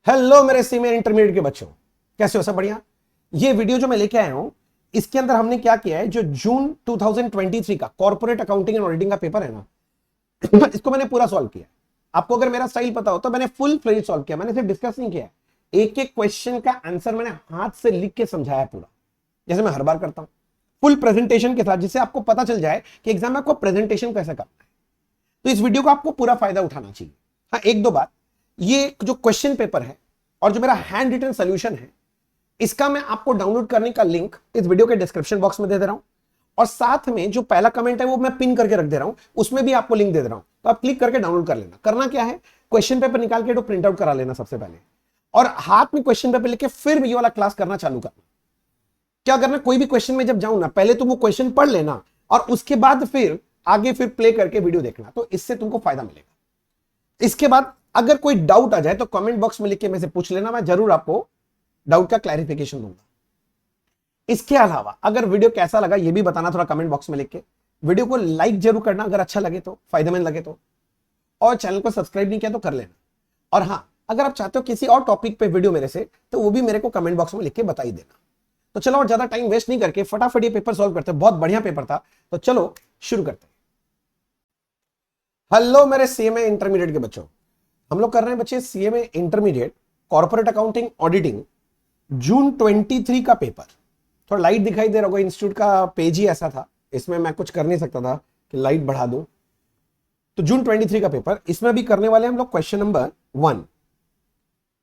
Hello मेरे senior intermediate के बच्चों, कैसे हो? सब बढ़िया। ये वीडियो जो मैं लेके आया हूं, इसके अंदर हमने क्या किया है, जो जून 2023 का कॉर्पोरेट अकाउंटिंग एंड ऑडिटिंग का पेपर है ना, इसको मैंने पूरा सॉल्व किया। आपको अगर मेरा स्टाइल पता हो तो मैंने फुल फ्लेज सॉल्व किया, मैंने सिर्फ डिस्कस नहीं किया। एक एक क्वेश्चन का आंसर मैंने हाथ से लिख के समझाया पूरा, जैसे मैं हर बार करता हूं, फुल प्रेजेंटेशन के साथ, जिससे आपको पता चल जाए कि एग्जाम में आपको प्रेजेंटेशन कैसे करना है। तो इस वीडियो का आपको पूरा फायदा उठाना चाहिए। हाँ, एक दो बात, ये जो क्वेश्चन पेपर है और जो मेरा हैंड रिटन सोल्यूशन है, इसका मैं आपको डाउनलोड करने का लिंक इस वीडियो के डिस्क्रिप्शन बॉक्स में दे दे रहा हूं, और साथ में जो पहला कमेंट है वो मैं पिन करके रख दे रहा हूं, उसमें भी आपको लिंक दे दे रहा हूं, तो आप क्लिक करके डाउनलोड कर लेना। करना क्या है, क्वेश्चन पेपर निकाल के प्रिंट आउट करा लेना सबसे पहले, और हाथ में क्वेश्चन पेपर लेके फिर ये वाला क्लास करना चालू करना। क्या करना, कोई भी क्वेश्चन में जब जाऊं ना, पहले तो वो क्वेश्चन पढ़ लेना और उसके बाद फिर आगे फिर प्ले करके वीडियो देखना, तो इससे तुमको फायदा मिलेगा। इसके बाद अगर कोई डाउट आ जाए तो कमेंट बॉक्स में लिख के मेरे से पूछ लेना, मैं जरूर आपको डाउट का क्लैरिफिकेशन दूंगा। इसके अलावा अगर वीडियो कैसा लगा ये भी बताना थोड़ा कमेंट बॉक्स में लिख के। वीडियो को लाइक जरूर करना अगर अच्छा लगे तो, फायदेमंद लगे तो, और चैनल को सब्सक्राइब नहीं किया तो कर लेना। और हाँ, अगर आप चाहते हो किसी और टॉपिक पे वीडियो मेरे से, तो वो भी मेरे को कमेंट बॉक्स में लिख के बता ही देना। तो चलो, और ज्यादा टाइम वेस्ट नहीं करके फटाफट ये पेपर सॉल्व करते हैं। बहुत बढ़िया पेपर था, तो चलो शुरू करते हैं। हेलो मेरे सीएमए इंटरमीडिएट के बच्चों, हम लोग कर रहे हैं बच्चे CMA intermediate corporate accounting auditing June 23 का पेपर। थोड़ा लाइट दिखाई दे रहा होगा, इंस्टीट्यूट का पेज ही ऐसा था, इसमें मैं कुछ कर नहीं सकता था कि लाइट बढ़ा दूं। तो जून 23 का पेपर, इसमें भी करने वाले हम लोग क्वेश्चन नंबर 1।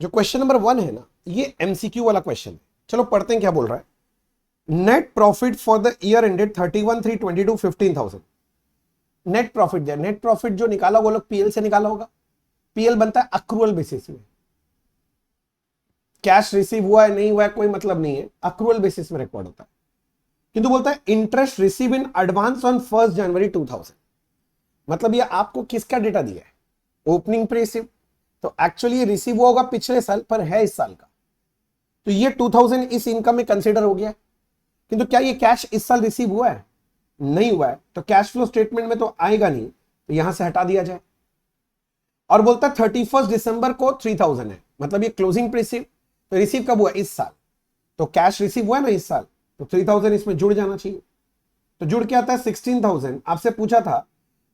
जो क्वेश्चन नंबर 1 है ना, ये एमसीक्यू वाला क्वेश्चन है। चलो पढ़ते हैं क्या बोल रहा है। Net profit for the year ended 31/3/22 15,000। Net profit दिया, नेट प्रॉफिट जो निकाला वो लोग पीएल से निकाला होगा। पीएल बनता है अक्रूअल बेसिस में, कैश रिसीव हुआ है नहीं हुआ है कोई मतलब नहीं है, अक्रूअल बेसिस में रिकॉर्ड होता है। किंतु बोलता है interest receive in advance on 1 जनवरी 2000। मतलब ये आपको किसका डेटा दिया है, ओपनिंग पे रिसीव। तो एक्चुअली ये रिसीव हुआ होगा पिछले साल, पर है इस साल का, तो ये 2000 इस इनकम में कंसिडर हो गया। किंतु क्या ये कैश इस साल रिसीव हुआ है? नहीं हुआ है, तो कैश फ्लो स्टेटमेंट में तो आएगा नहीं, तो यहां से हटा दिया जाए। और बोलता है 31 दिसंबर को 3000 है, मतलब ये क्लोजिंग रिसीव। तो रिसीव कब हुआ? इस साल, तो कैश रिसीव हुआ है ना इस साल, तो 3000 इसमें जुड़ जाना चाहिए। तो जुड़ के आता है 16,000। आपसे पूछा था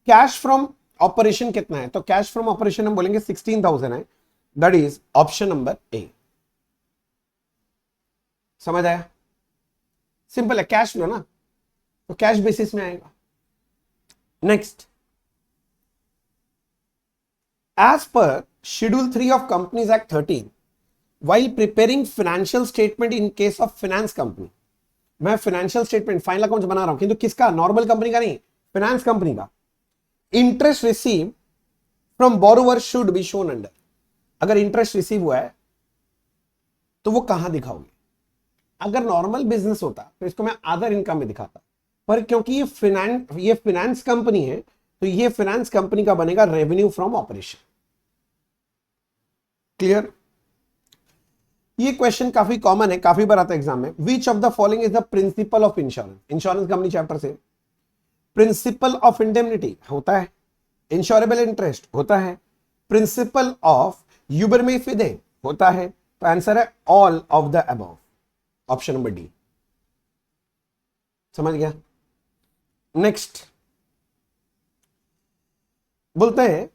कैश फ्रॉम ऑपरेशन कितना है, तो कैश फ्रॉम ऑपरेशन हम बोलेंगे 16,000 है, that is option number A. समझ आया? सिंपल है, कैश फ्लो ना, तो कैश बेसिस में आएगा। Next, as per schedule 3 of companies act 13, while preparing financial statement in case of finance company। मैं फाइनेंशियल स्टेटमेंट फाइनल अकाउंट्स बना रहा हूं, किंतु किसका? नॉर्मल कंपनी का नहीं, फाइनेंस कंपनी का। Interest receive from borrower should be shown under. अगर इंटरेस्ट रिसीव हुआ है तो वो कहां दिखाओगे? अगर नॉर्मल बिजनेस होता तो इसको मैं अदर इनकम में दिखाता, पर क्योंकि ये फाइनेंस कंपनी है, तो ये फाइनेंस कंपनी का बनेगा रेवेन्यू फ्रॉम ऑपरेशन। क्लियर? ये क्वेश्चन काफी कॉमन है, काफी बार आता है एग्जाम में। विच of the following is the principle of insurance? Insurance company chapter से प्रिंसिपल ऑफ इंडेमनिटी होता है, इंश्योरेबल इंटरेस्ट होता है, प्रिंसिपल ऑफ यूबरमे फिदे होता है। तो आंसर है all of the above, option number D. समझ गया? नेक्स्ट बोलते हैं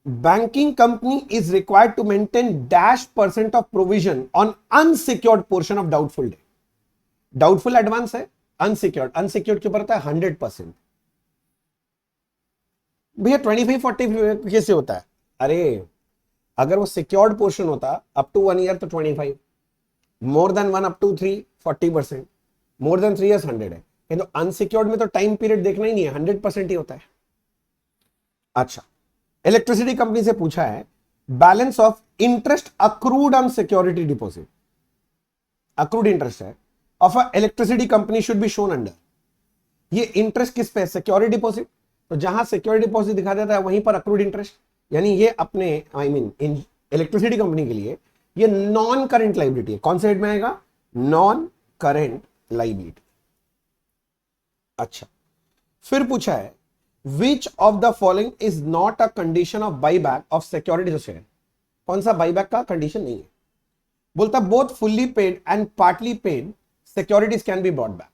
banking company is required to maintain -% of provision on unsecured portion of doubtful debt। doubtful advance है, unsecured के ऊपर आता है 100%। भैया 25-40 कैसे होता है? अरे अगर वो सिक्योर्ड पोर्शन होता अप टू 1 ईयर तो 25, more than 1 up to 3 40%, more than 3 years 100 है। तो अनसिक्योर्ड में तो टाइम पीरियड देखना ही नहीं है, 100% ही होता है। अच्छा, इलेक्ट्रिसिटी कंपनी से पूछा है balance of interest accrued on security deposit. Accrued interest है of a electricity company should be shown under. ये इंटरेस्ट किस पे? Security deposit. तो जहां सिक्योरिटी डिपॉजिट दिखा देता है वहीं पर अक्रूड इंटरेस्ट, यानी ये अपने इलेक्ट्रिसिटी कंपनी के लिए ये नॉन करेंट लाइबिलिटी है। कौन से हेड में आएगा? Non current liability. अच्छा, फिर पूछा है Which of the following is not a condition of buyback of security share? कौन सा बाईबैक का कंडीशन नहीं है? बोलता both fully paid and partly paid securities can be brought back.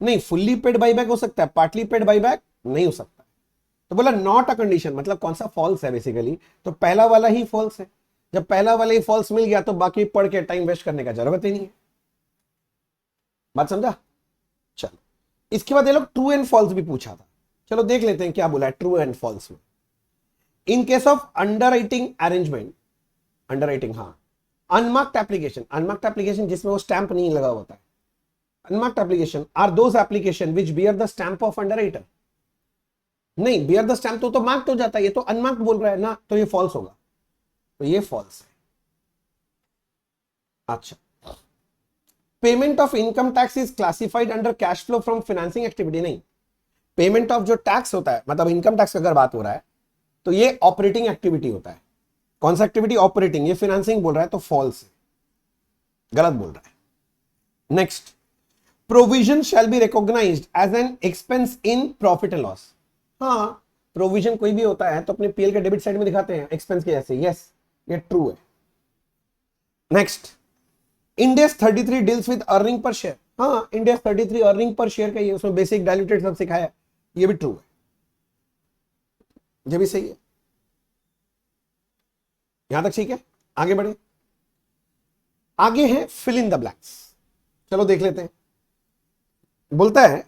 नहीं, फुल्ली पेड बाईबैक हो सकता है, पार्टली पेड बाईबैक नहीं हो सकता। तो बोला नॉट अ कंडीशन, मतलब कौन सा फॉल्स है बेसिकली, तो पहला वाला ही फॉल्स है। जब पहला वाला ही फॉल्स मिल गया तो बाकी पढ़ के टाइम वेस्ट करने का जरूरत ही नहीं है। बात समझा? चलो, इसके बाद ये लोग ट्रू एंड फॉल्स भी पूछा था, चलो देख लेते हैं क्या बोला है ट्रू एंड फॉल्स में। In case of underwriting arrangement, underwriting हाँ, अनमार्क्ड एप्लीकेशन जिसमें वो स्टैंप नहीं लगा होता है, unmarked application are those application which bear the stamp of underwriter. नहीं, बियर द स्टैंप तो मार्क्ड हो जाता है, ये तो अनमार्क्ड बोल रहा है ना, तो ये फॉल्स होगा, तो ये फॉल्स है। अच्छा, payment of income tax is classified under cash flow from financing activity. नहीं, पेमेंट ऑफ जो टैक्स होता है, मतलब इनकम टैक्स अगर बात हो रहा है तो ये ऑपरेटिंग एक्टिविटी होता है। कौन सा एक्टिविटी? ऑपरेटिंग। ये फाइनेंसिंग बोल रहा है तो फॉल्स है, गलत बोल रहा है। Next, provision shall be recognised as an expense in profit and loss. हाँ, प्रोविजन कोई भी होता है तो अपने पीएल के डेबिट साइड में दिखाते हैं एक्सपेंस के जैसे, यस ये ट्रू है। Next, Ind AS 33 deals with earning per share. हाँ, इंडेस 33 अर्निंग पर शेयर का ही है, उसमें बेसिक डाइल्यूटेड सब सिखाया, ये भी ट्रू है, ये भी सही है। यहां तक ठीक है, आगे बढ़े। आगे है फिल इन द ब्लैंक्स, चलो देख लेते हैं। बोलता है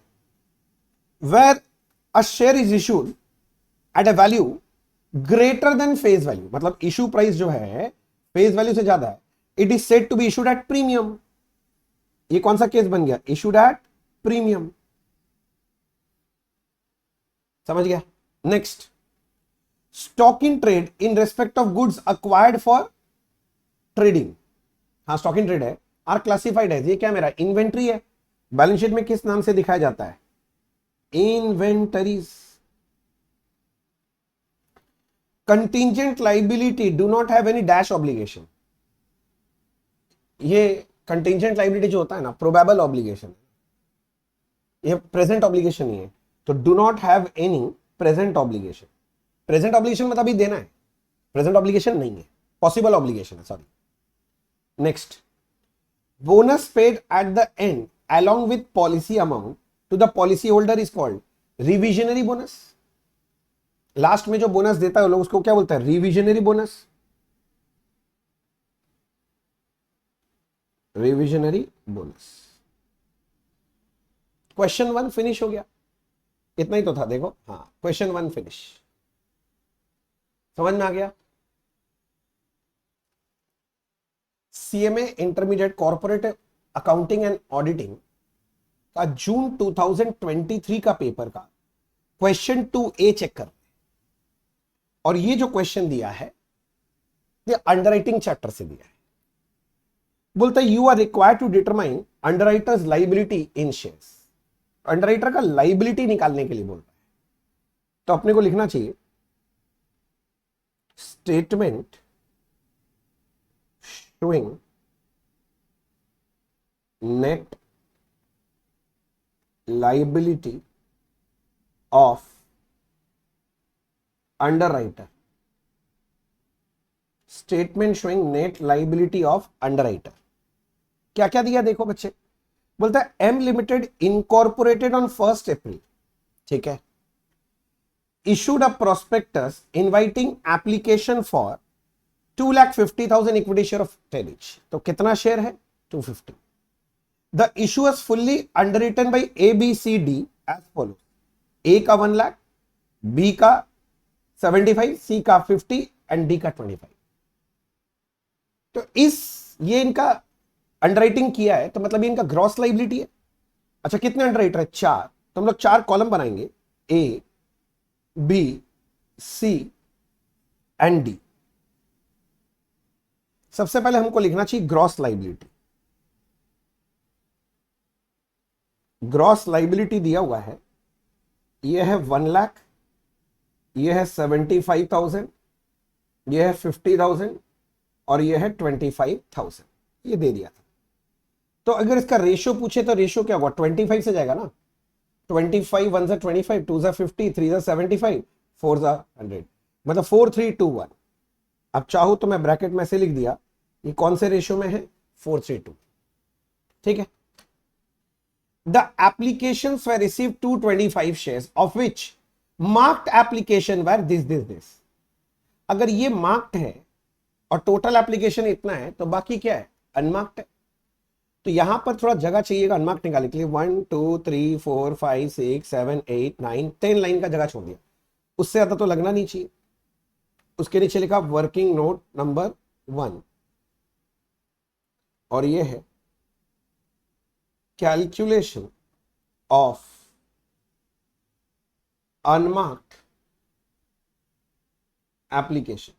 where a share is issued at a value greater than face value, मतलब इशू प्राइस जो है फेस वैल्यू से ज्यादा है, it is said to be issued at premium. ये कौन सा केस बन गया? इशूड एट प्रीमियम, समझ गया? Next, stock in trade in respect of goods acquired for trading. हाँ, स्टॉक इन ट्रेड है, आर क्लासिफाइड है, ये क्या मेरा इन्वेंट्री है, बैलेंस शीट में किस नाम से दिखाया जाता है? Inventories. Contingent liability do not have any dash obligation. ये कंटिंजेंट लाइबिलिटी जो होता है ना, प्रोबेबल ऑब्लिगेशन, ये प्रेजेंट ऑब्लिगेशन नहीं है, तो do not have any present obligation. Present obligation मतलब अभी देना है, प्रेजेंट ऑब्लिगेशन नहीं है, पॉसिबल ऑब्लिगेशन है, sorry. Next, bonus paid at the end along with policy amount to the policy holder is called revisionary bonus। Last में जो bonus देता है लोग उसको क्या बोलता है? Revisionary bonus. Revisionary bonus. Question 1 finish हो गया, इतना ही तो था, देखो हाँ, क्वेश्चन 1 फिनिश, समझ में आ गया? CMA intermediate corporate accounting and auditing का जून 2023 का पेपर का क्वेश्चन 2A चेक कर, और ये जो क्वेश्चन दिया है ये अंडरराइटिंग चैप्टर से दिया है। बोलता है you are required to determine underwriters liability in shares. Underwriter का लाइबिलिटी निकालने के लिए बोल रहा है, तो अपने को लिखना चाहिए statement showing net liability of underwriter। Statement showing net liability of underwriter. क्या क्या दिया देखो बच्चे, बोलता है एम लिमिटेड इनकॉर्पोरेटेड ऑन 1 अप्रैल, ठीक है, issued a prospectus inviting application for 2,50,000 equity share of 10 each। तो कितना शेयर है? 250। The issue was fully underwritten by A, B, C, D as follows: A का 1 लाख, B का 75, C का 50 एंड D का 25। तो ये इनका अंडरराइटिंग किया है, तो मतलब ये इनका ग्रॉस लाइबिलिटी है। अच्छा, कितने अंडरराइटर है? 4, तो हम लोग 4 कॉलम बनाएंगे, A, B, C and D। सबसे पहले हमको लिखना चाहिए ग्रॉस लाइबिलिटी। ग्रॉस लाइबिलिटी दिया हुआ है, ये है 1 लाख, ये है 75,000, ये है 50,000 और ये है 25,000, ये दे दिया था। तो अगर इसका रेशियो पूछे तो रेशियो क्या होगा? 25 से जाएगा ना, 25 1 से 25, 2 से 50, 3 से 75, 4 से 100, मतलब 4 3 2 1। अब चाहो तो मैं ब्रैकेट में से लिख दिया ये कौन से रेशियो में है? 4:2। ठीक है। The applications were received 225 shares of which marked application were this. अगर ये marked है और टोटल एप्लीकेशन इतना है तो बाकी क्या है? अनमार्क्ड है। तो यहां पर थोड़ा जगह चाहिएगा अनमार्क्ड निकालने के लिए। 1 2 3 4 5 6 7 8 9 10 लाइन का जगह छोड़ दिया, उससे ज्यादा तो लगना नहीं चाहिए। उसके नीचे लिखा वर्किंग नोट नंबर 1 और ये है कैलकुलेशन ऑफ अनमार्क्ड एप्लीकेशन।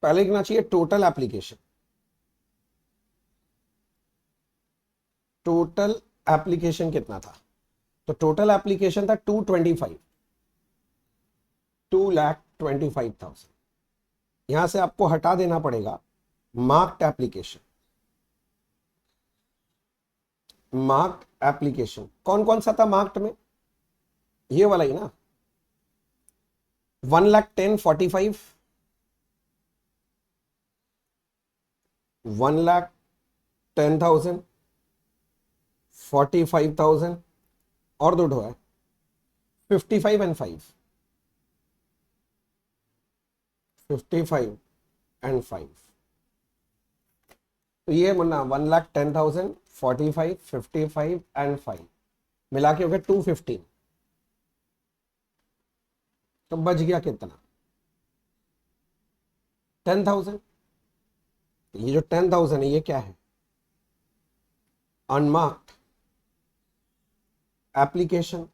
पहले लिखना चाहिए टोटल एप्लीकेशन। टोटल एप्लीकेशन कितना था? तो टोटल एप्लीकेशन था 225, 2,25,000। यहां से आपको हटा देना पड़ेगा मार्क्ड एप्लीकेशन। मार्क्ड एप्लीकेशन कौन कौन सा था मार्क्ड में? ये वाला ही ना, 1,10,45, 1,10,000, 45,000 और दो ठो है 55 एंड 5, 55 एंड 5। तो ये मुन्ना 1,10,000, 45, 55 एंड 5 मिला के हो गया 215। तो बच गया कितना? 10,000। ये जो 10,000 है ये क्या है? Unmarked application.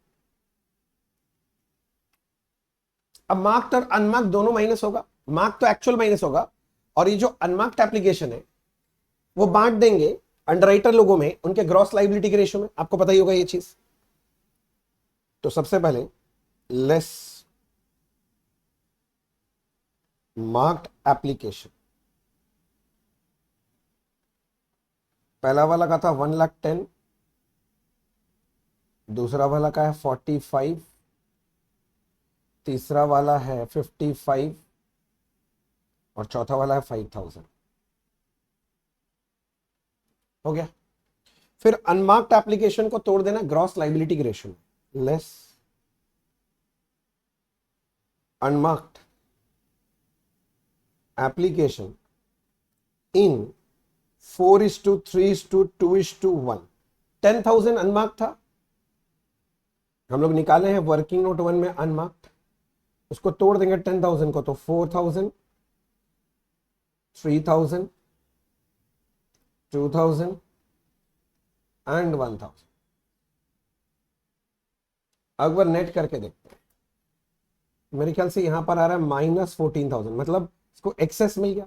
अब मार्क्ड और अनमार्क्ड दोनों माइनस होगा। मार्क्ड तो एक्चुअल माइनस होगा और ये जो अनमार्क्ड एप्लीकेशन है वो बांट देंगे अंडरराइटर लोगों में उनके ग्रॉस लायबिलिटी के रेशियो में। आपको पता ही होगा ये चीज। तो सबसे पहले लेस मार्क्ड एप्लीकेशन। पहला वाला का था 1,10,000, दूसरा वाला का है 45, तीसरा वाला है 55 और चौथा वाला है 5,000। हो गया। फिर अनमार्क्ड एप्लीकेशन को तोड़ देना ग्रॉस लायबिलिटी के रेशियो में। Less unmarked application in 4:3:2:1। 10,000 unmarked था, हम लोग निकाले हैं वर्किंग नोट 1 में अनमार्क्ड। उसको तोड़ देंगे 10,000 को तो 4,000, 3,000, 2,000 एंड 1,000। अकबर नेट करके देखते हैं। मेरे ख्याल से यहां पर आ रहा है -14,000, मतलब इसको एक्सेस मिल गया।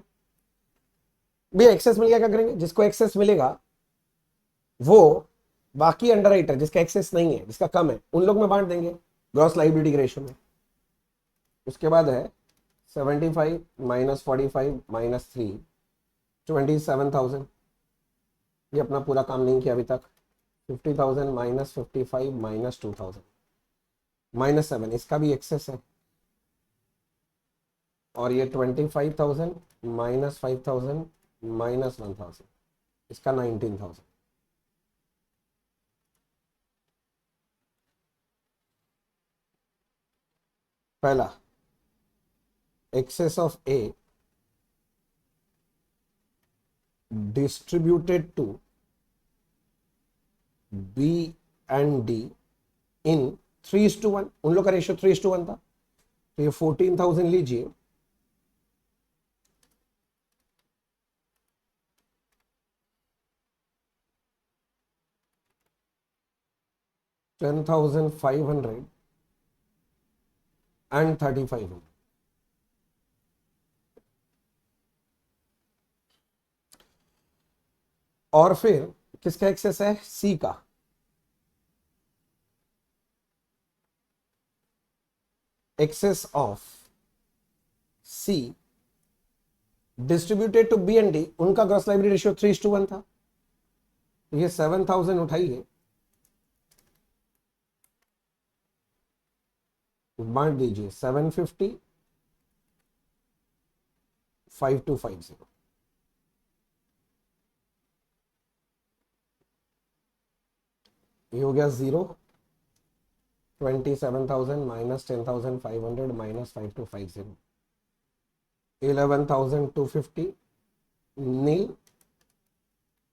भैया एक्सेस मिल गया, क्या करेंगे? जिसको एक्सेस मिलेगा वो बाकी अंडरराइटर जिसका एक्सेस नहीं है, जिसका कम है, उन लोग में बांट देंगे ग्रॉस लायबिलिटी रेशियो में। उसके बाद है 75 -45 -3, 27,000। ये अपना पूरा काम नहीं किया अभी तक। 50,000 -55 -2,000 -7, इसका भी एक्सेस है। और ये 25,000 -5,000 -1,000, इसका 19,000। पहला excess of A distributed to B and D in 3:1। उन लोग का रेशियो 3:1 था। तो ये 14,000 लीजिए, $10,500 एंड 3,500। और फिर किसका एक्सेस है? सी का। Excess of C distributed to B and D, उनका ग्रॉस लायबिलिटी रेशियो 3:1 था। ये 7,000 उठाइए, बांट दीजिए 750 5250, ये हो गया 0, 27,000 माइनस 10,500 माइनस 5250, 11,250, नील,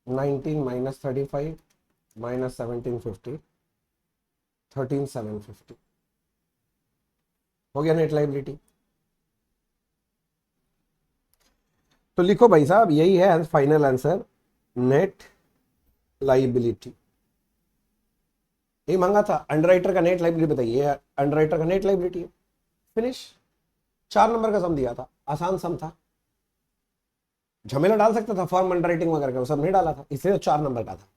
19 माइनस 35 माइनस 1750, 13,750 हो गया नेट लाइबिलिटी। तो लिखो भाई साहब, यही है फाइनल आंसर, नेट लाइबिलिटी। ये मांगा था अंडरराइटर का नेट लाइबिलिटी, बताइए अंडरराइटर का नेट लाइबिलिटी है, फिनिश। 4 नंबर का सम दिया था, आसान सम था, झमेला डाल सकता था फॉर्म अंडरराइटिंग वगैरह का, वो सब नहीं डाला था, इसलिए 4 नंबर का था।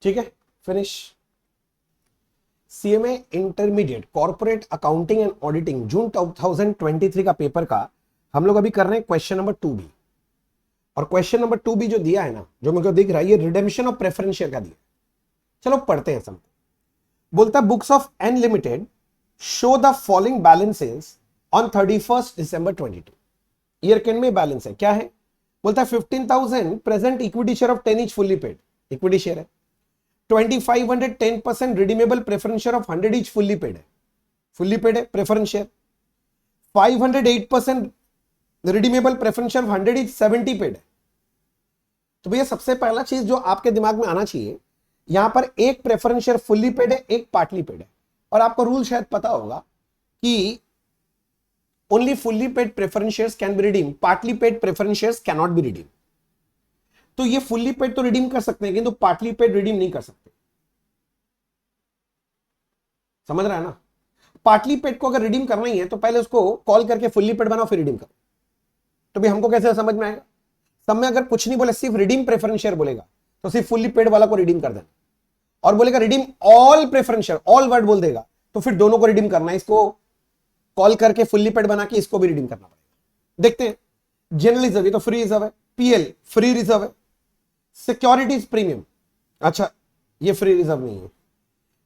ठीक है, finish. CMA intermediate corporate accounting and auditing June 2023 का पेपर का हम लोग अभी कर रहे हैं क्वेश्चन नंबर 2B। और क्वेश्चन नंबर 2B जो दिया है ना, जो मेरे को दिख रहा है, ये रिडेम्पशन ऑफ प्रेफरेंस शेयर का दिया। चलो पढ़ते हैं सब। बोलता books of N limited show the following balances on 31 December 22। Year के एंड में बैलेंस है, क्या है? बोलता है 15,000 present equity share of 10 each fully paid, equity share है। 2,500 10% redeemable preference share of 100 each fully paid है, फुल्ली पेड है preference share. 500 8% redeemable preference share of 100 each 70 paid है। तो भैया सबसे पहला चीज जो आपके दिमाग में आना चाहिए, यहां पर एक प्रेफरेंस शेयर फुल्ली पेड है, एक पार्टली पेड है। और आपको रूल शायद पता होगा कि only fully paid preference shares can be redeem, partly paid preference shares can not be redeem. तो ये फुल्ली पेड तो रिडीम कर सकते हैं, किंतु पार्टली पेड रिडीम नहीं कर सकते। समझ रहा है ना? पार्टली पेड को अगर रिडीम करना ही है तो पहले उसको कॉल करके फुल्ली पेड बनाओ, फिर रिडीम करो। तो भी हमको कैसे समझ में आएगा? सब में अगर कुछ नहीं बोले, सिर्फ रिडीम प्रेफरेंस शेयर बोलेगा, तो सिर्फ फुल्ली पेड वाला को रिडीम कर देना। और बोलेगा redeem all preference share, all word बोल देगा, तो फिर दोनों को रिडीम करना है, इसको कॉल करके फुल्ली पेड बना के इसको भी रिडीम करना पड़ेगा। देखते हैं। जनरल रिजर्व, ये तो फ्री रिजर्व है। पीएल फ्री रिजर्व है। सिक्योरिटीज प्रीमियम, अच्छा ये फ्री रिजर्व नहीं है।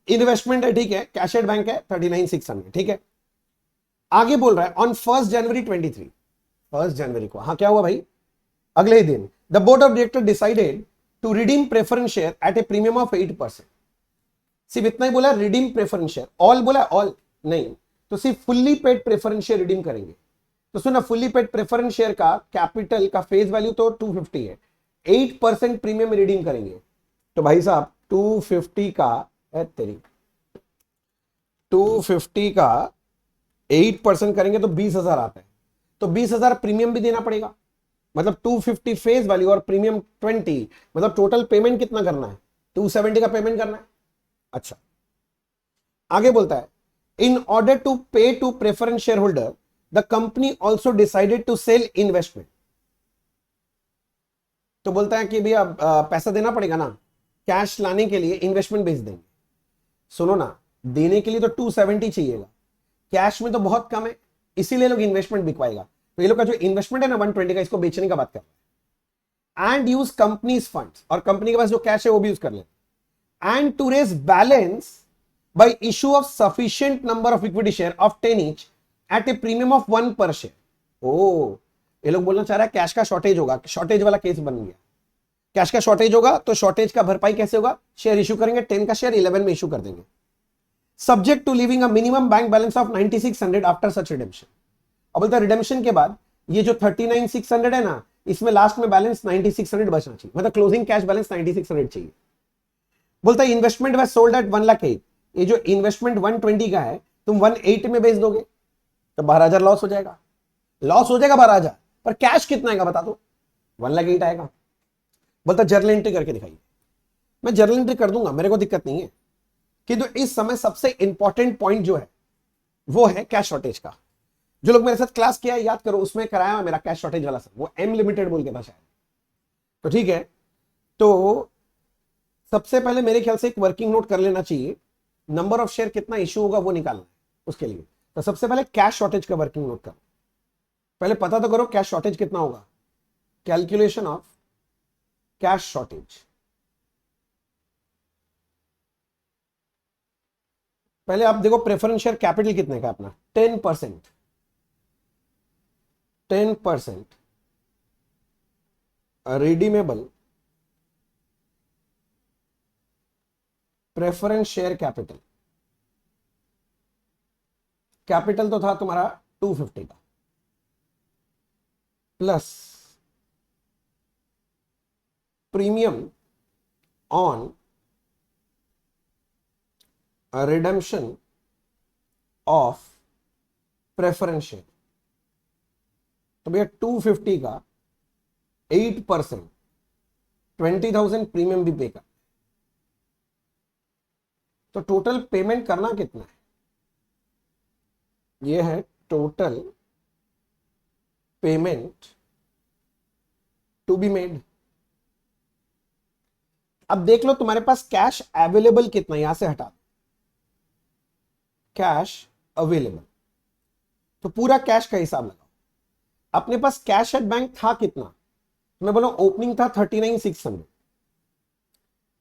इन्वेस्टमेंट है, ठीक है। कैशेड बैंक है 39,600, ठीक है। आगे बोल रहा है ऑन 1 जनवरी 23, 1 जनवरी को, हाँ क्या हुआ भाई, अगले ही दिन the board of director decided to redeem preference share at a premium of 8%। सिर्फ इतना ही बोला, रिडीम प्रेफरेंस शेयर, ऑल बोला, ऑल नहीं, तो सिर्फ fully paid preference share redeem करेंगे। तो सुना, फुल्ली पेड प्रेफरेंस शेयर का कैपिटल का फेस वैल्यू तो 250 है, 8% प्रीमियम रिडीम करेंगे। तो भाई साहब 250 का तेरी 250 का 8% करेंगे तो 20,000 आता है। तो 20,000 प्रीमियम भी देना पड़ेगा, मतलब 250 फेस वैल्यू और प्रीमियम 20, मतलब टोटल पेमेंट कितना करना है? 270 का पेमेंट करना है। अच्छा, आगे बोलता है in order to pay to preference share holder the company also decided to sell investment. तो बोलता है कि भैया पैसा देना पड़ेगा ना, कैश लाने के लिए इन्वेस्टमेंट बेच देंगे। सुनो ना, देने के लिए तो 270 चाहिएगा, कैश में तो बहुत कम है, इसीलिए लोग इन्वेस्टमेंट बिकवाएगा। तो ये लोग का जो इन्वेस्टमेंट है ना 120 का, इसको बेचने का बात कर रहे हैं। एंड यूज कंपनीज फंड्स, और कंपनी के पास जो कैश है वो भी यूज कर ले। And to raise balance by issue of sufficient number of equity share of 10 each at a premium of 1 per share। ओ, ये लोग बोलना चाह रहा है कैश का शॉर्टेज होगा, शॉर्टेज वाला केस बन गया। कैश का शॉर्टेज होगा तो शॉर्टेज का भरपाई कैसे होगा? शेयर इशू करेंगे, 10 का शेयर 11 में इशू कर देंगे, subject to leaving a minimum bank balance of 9600 after such redemption. अब बोलता है रिडेम्पशन के बाद ये जो 39,600 है ना, इसमें लास्ट में बैलेंस 9600 बचना चाहिए, मतलब क्लोजिंग कैश बैलेंस 9600 चाहिए। बोलता है इन्वेस्टमेंट वाज सोल्ड एट 1,08,000। ये जो इन्वेस्टमेंट 120 का है तुम 180 में बेच दोगे तो 12,000 लॉस हो जाएगा, लॉस हो जाएगा 12,000, पर कैश कितना आएगा बता दो? 1,08,000 आएगा। बोलता जर्नल एंट्री करके दिखाइए। मैं जर्नल एंट्री कर दूंगा, मेरे को दिक्कत नहीं है, किंतु इस समय सबसे इंपॉर्टेंट पॉइंट जो है वो है कैश शॉर्टेज का। जो लोग मेरे साथ क्लास किया है याद करो, उसमें कराया मेरा कैश शॉर्टेज वाला सर, वो एम लिमिटेड बोल के था शायद। तो ठीक है, तो सबसे पहले मेरे ख्याल से एक वर्किंग नोट कर लेना चाहिए, नंबर ऑफ शेयर कितना इश्यू होगा वो निकालना है उसके लिए। तो सबसे पहले कैश शॉर्टेज का वर्किंग नोट करो, पहले पता तो करो कैश शॉर्टेज कितना होगा। कैलकुलेशन ऑफ कैश शॉर्टेज, पहले आप देखो प्रेफरेंस शेयर कैपिटल कितने का अपना 10%। 10% redeemable preference share capital. Capital तो था तुम्हारा 250 का, plus premium on redemption of preference share. तो भैया 250 का 8% 20,000 प्रीमियम भी पे कर, तो टोटल पेमेंट करना कितना है? यह है total payment to be made. अब देख लो तुम्हारे पास कैश अवेलेबल कितना, यहां से हटा कैश अवेलेबल, तो पूरा कैश का हिसाब लगाओ। अपने पास कैश एट बैंक था कितना? तो मैं बोला ओपनिंग था 39,600।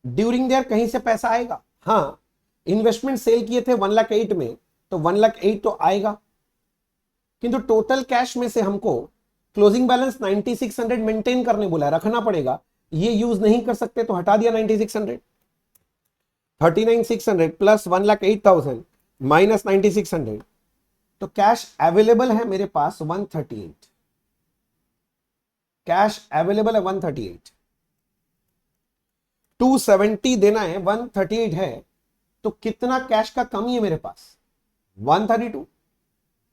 ड्यूरिंग देयर कहीं से पैसा आएगा? हाँ, इन्वेस्टमेंट सेल किए थे 1,08,000 में, तो 1,08,000 तो आएगा, किंतु टोटल कैश में से हमको क्लोजिंग बैलेंस 9600 मेंटेन करने बोला, रखना पड़ेगा। ये यूज नहीं कर सकते तो हटा दिया 9600। 39,600 प्लस 1,08,000 माइनस 9600, तो कैश अवेलेबल है मेरे पास 138। कैश अवेलेबल है 138, 270 देना है, 138 है, तो कितना कैश का कमी है मेरे पास? 132।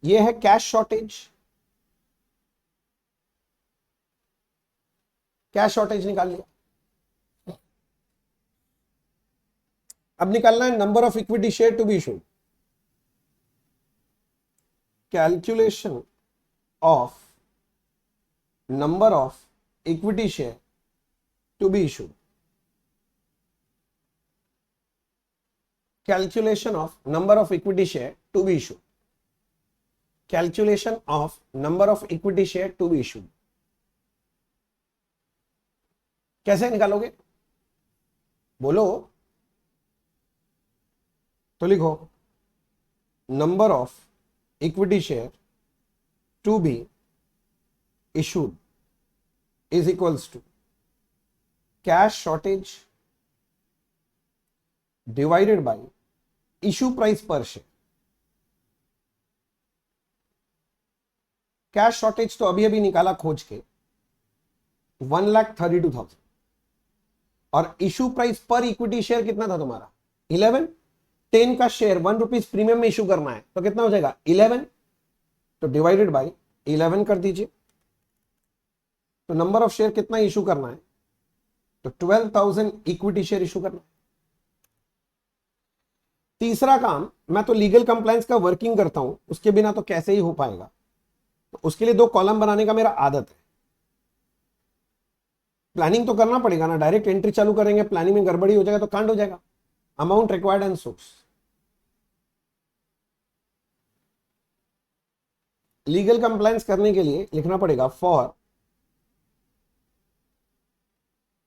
ये है कैश शॉर्टेज। कैश शॉर्टेज निकाल लिया। अब निकालना है number of equity share to be issued. Calculation of number of equity share to be issued. Calculation of number of equity share to be issued. Calculation of number of equity share to be issued. कैसे निकालोगे? बोलो तो लिखो number of equity share to be issued is equals to cash shortage divided by issue price per share। Cash shortage तो अभी अभी निकाला खोज के 1,32,000, और इशू प्राइस पर इक्विटी शेयर कितना था तुम्हारा? 11। 10 का शेयर 1 रुपीज प्रीमियम में इशू करना है, तो कितना हो जाएगा? 11, तो डिवाइडेड बाय 11 कर दीजिए। तो नंबर ऑफ शेयर कितना इशू करना है? तो 12,000 इक्विटी शेयर इशू करना है। तीसरा काम, मैं तो लीगल कंप्लायंस का वर्किंग करता हूं, उसके बिना तो कैसे ही हो पाएगा, तो उसके लिए 2 कॉलम बनाने का मेरा आदत है। प्लानिंग तो करना पड़ेगा ना, डायरेक्ट एंट्री चालू करेंगे, प्लानिंग में गड़बड़ी हो जाएगा तो कांड हो जाएगा। Amount required and source. Legal compliance करने के लिए लिखना पड़ेगा फॉर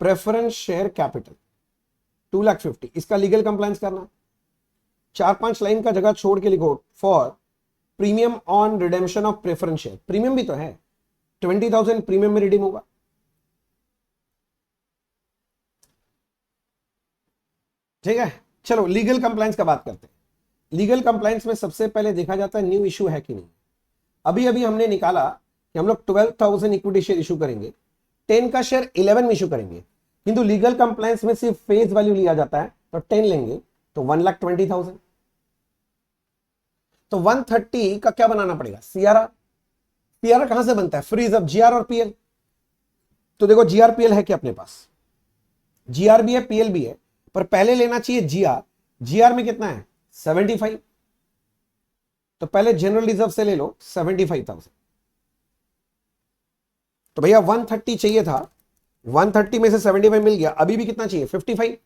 प्रेफरेंस शेयर कैपिटल 2,50,000, इसका लीगल कंप्लायंस करना। 4-5 लाइन का जगह छोड़ के लिखो for premium on redemption of preference share. Premium भी तो है, 20,000 प्रीमियम में रिडीम होगा। ठीक है, चलो लीगल कंप्लायंस का बात करते हैं। लीगल कंप्लायंस में सबसे पहले देखा जाता है न्यू इशू है कि नहीं। अभी अभी हमने निकाला कि हम लोग 12,000 इक्विटी शेयर इशू करेंगे, 10 का शेयर 11 में इशू करेंगे, किंतु लीगल कंप्लायंस में सिर्फ फेस वैल्यू लिया जाता है, तो 10 लेंगे तो 1,20,000। तो 130 का क्या बनाना पड़ेगा? सीआरआर। सीआरआर कहां से बनता है? फ्रीज ऑफ जीआर और पीएल। तो देखो जीआर पीएल है क्या अपने पास? जीआर भी है, पीएल भी है, पर पहले लेना चाहिए जीआर। जीआर में कितना है? 75। तो पहले जनरल रिजर्व से ले लो 75,000। तो भैया 130 चाहिए था, 130 में से 75 मिल गया, अभी भी कितना चाहिए? 55।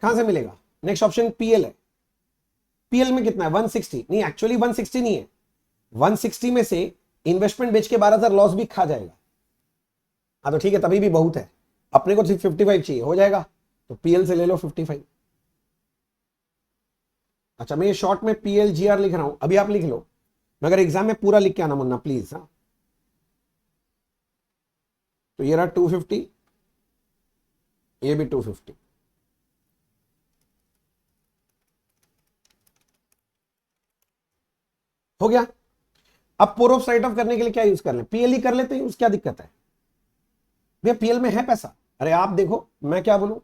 कहां से मिलेगा? नेक्स्ट ऑप्शन पीएल है। पीएल में कितना है? 160। नहीं, एक्चुअली 160 नहीं है, 160 में से इन्वेस्टमेंट बेच के 12,000 लॉस भी खा जाएगा। हाँ तो ठीक है, तभी भी बहुत है, अपने को सिर्फ 55 चाहिए, हो जाएगा, तो पीएल से ले लो 55। अच्छा, मैं ये शॉर्ट में पीएल जीआर लिख रहा हूं, अभी आप लिख लो मगर एग्जाम में पूरा लिख के आना मुन्ना प्लीज। हाँ, तो ये रहा 250, ये भी 250। हो गया। अब प्रूफ राइट ऑफ करने के लिए क्या यूज कर ले, पीएलई कर लेते हैं, क्या दिक्कत है भैया, पीएल में है पैसा। अरे आप देखो, मैं क्या बोलूं,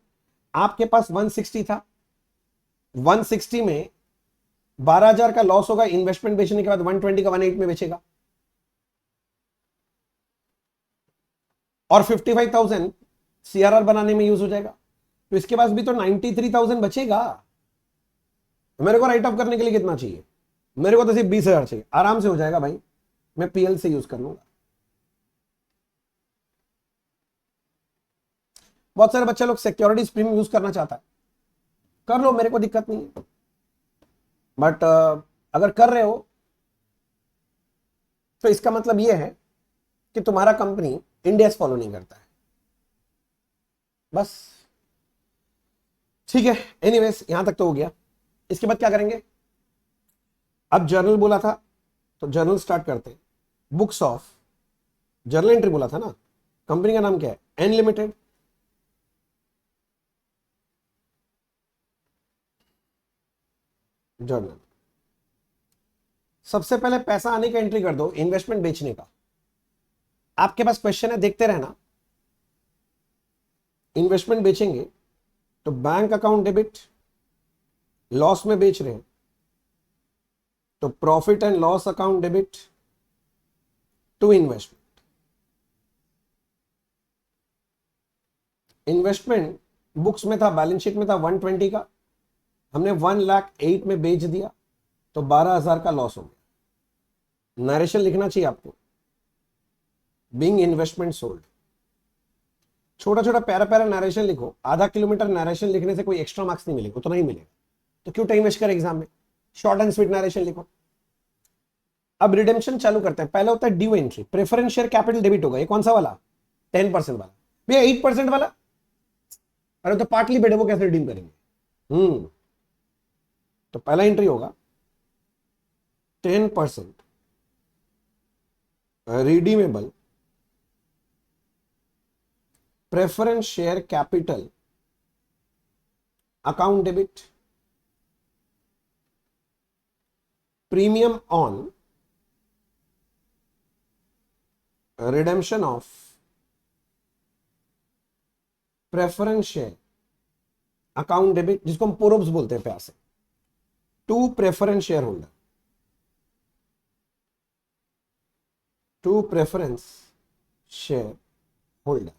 आपके पास 160 था, 160 में 12,000 का लॉस होगा, इन्वेस्टमेंट बेचने के बाद 120 का 18 में बेचेगा, और 55,000 सीआरआर बनाने में यूज हो जाएगा, तो इसके पास भी तो 93,000 बचेगा। मेरे को राइट ऑफ करने के लिए कितना चाहिए, मेरे को तो सिर्फ 20,000 चाहिए, आराम से हो जाएगा भाई, मैं पीएल से यूज कर लूंगा। बहुत सारे बच्चे लोग सिक्योरिटीज प्रीमियम यूज करना चाहता है, कर लो, मेरे को दिक्कत नहीं है, बट अगर कर रहे हो तो इसका मतलब यह है कि तुम्हारा कंपनी इंडियाज फॉलो नहीं करता है, बस। ठीक है, एनीवेज यहां तक तो हो गया। इसके बाद क्या करेंगे, अब जर्नल बोला था तो जर्नल स्टार्ट करते। बुक्स ऑफ, जर्नल एंट्री बोला था ना, कंपनी का नाम क्या है, एन लिमिटेड। जर्नल, सबसे पहले पैसा आने का एंट्री कर दो, इन्वेस्टमेंट बेचने का। आपके पास क्वेश्चन है, देखते रहना। इन्वेस्टमेंट बेचेंगे तो बैंक अकाउंट डेबिट, लॉस में बेच रहे हैं तो profit and loss account debit to investment. Investment books में था, बैलेंस शीट में था 120 का, हमने 1,08,000 में बेच दिया तो 12,000 का लॉस हो गया। नरेशन लिखना चाहिए आपको, बीइंग इन्वेस्टमेंट सोल्ड। छोटा छोटा प्यारा प्यारा नरेशन लिखो, आधा किलोमीटर नरेशन लिखने से कोई एक्स्ट्रा मार्क्स नहीं मिलेगा, उतना ही मिलेगा, तो क्यों टाइम वेस्ट कर एग्जाम में, शॉर्ट एंड स्वीट नरेशन लिखो। अब रिडेम्पशन चालू करते हैं। पहले होता है due entry, preference share capital debit होगा, ये कौन सा वाला, 10% वाला भैया, 8% वाला, अरे तो पार्टली बेटे वो कैसे रिडीम करेंगे। तो पहला एंट्री होगा 10% redeemable preference share capital account debit premium on redemption of preference share account debit, जिसको हम पोरोब्स बोलते हैं प्यार से, to preference share holder, to preference share holder.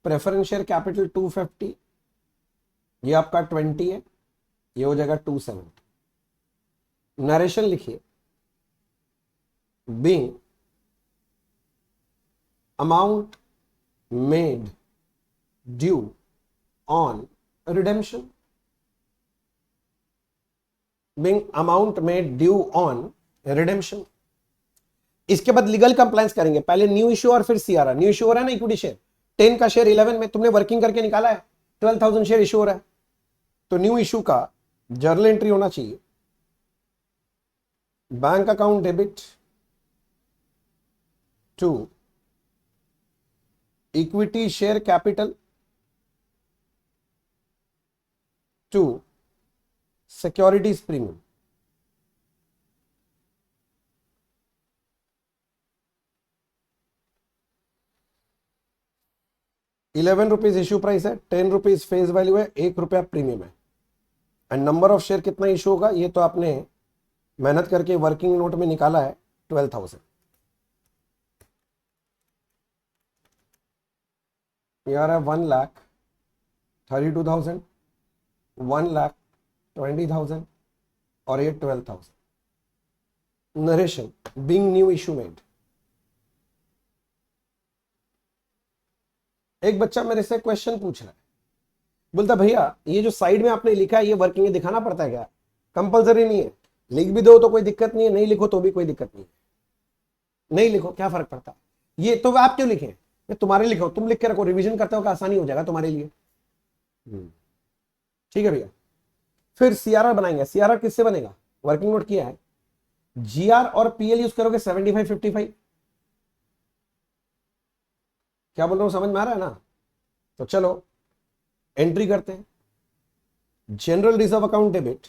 Preference share capital 250, ये आपका 20 है, ये हो जाएगा 270। नरेशन लिखिए, being amount made due on redemption, being amount made due on redemption। इसके बाद लीगल कंप्लायंस करेंगे, पहले न्यू इश्यू और फिर सीआरआर। न्यू इश्यू हो रहा है ना, इक्विटी शेयर 10 का शेयर 11 में तुमने वर्किंग करके निकाला है, 12,000 शेयर इश्यू हो रहा है, तो न्यू इश्यू का जर्नल एंट्री होना चाहिए, bank account debit to equity share capital to securities premium. ₹11 issue price है, ₹10 फेस वैल्यू है, ₹1 प्रीमियम है। एंड नंबर ऑफ शेयर कितना इश्यू होगा, ये तो आपने मेहनत करके वर्किंग नोट में निकाला है, 12,000। यार है 1,32,000, 1,20,000 और ये 12,000। Narration, being new issue made. एक बच्चा मेरे से क्वेश्चन पूछ रहा है, बोलता भैया ये जो साइड में आपने लिखा है ये वर्किंग है, दिखाना पड़ता है क्या, कंपलसरी नहीं है, लिख भी दो तो कोई दिक्कत नहीं है, नहीं लिखो तो भी कोई दिक्कत नहीं है, नहीं लिखो क्या फर्क पड़ता है, ये तो आप क्यों लिखे, मैं तुम्हारे लिखो, तुम लिख के रखो, रिवीजन करते हो, आसानी हो जाएगा तुम्हारे लिए। ठीक है भैया। फिर सीआरआर बनाएंगे, सीआरआर किससे बनेगा, वर्किंग नोट किया है, जीआर और पीएल यूज करोगे 75 55। क्या बोल रहा हूं, समझ में आ रहा है ना? तो चलो एंट्री करते हैं। General reserve account debit,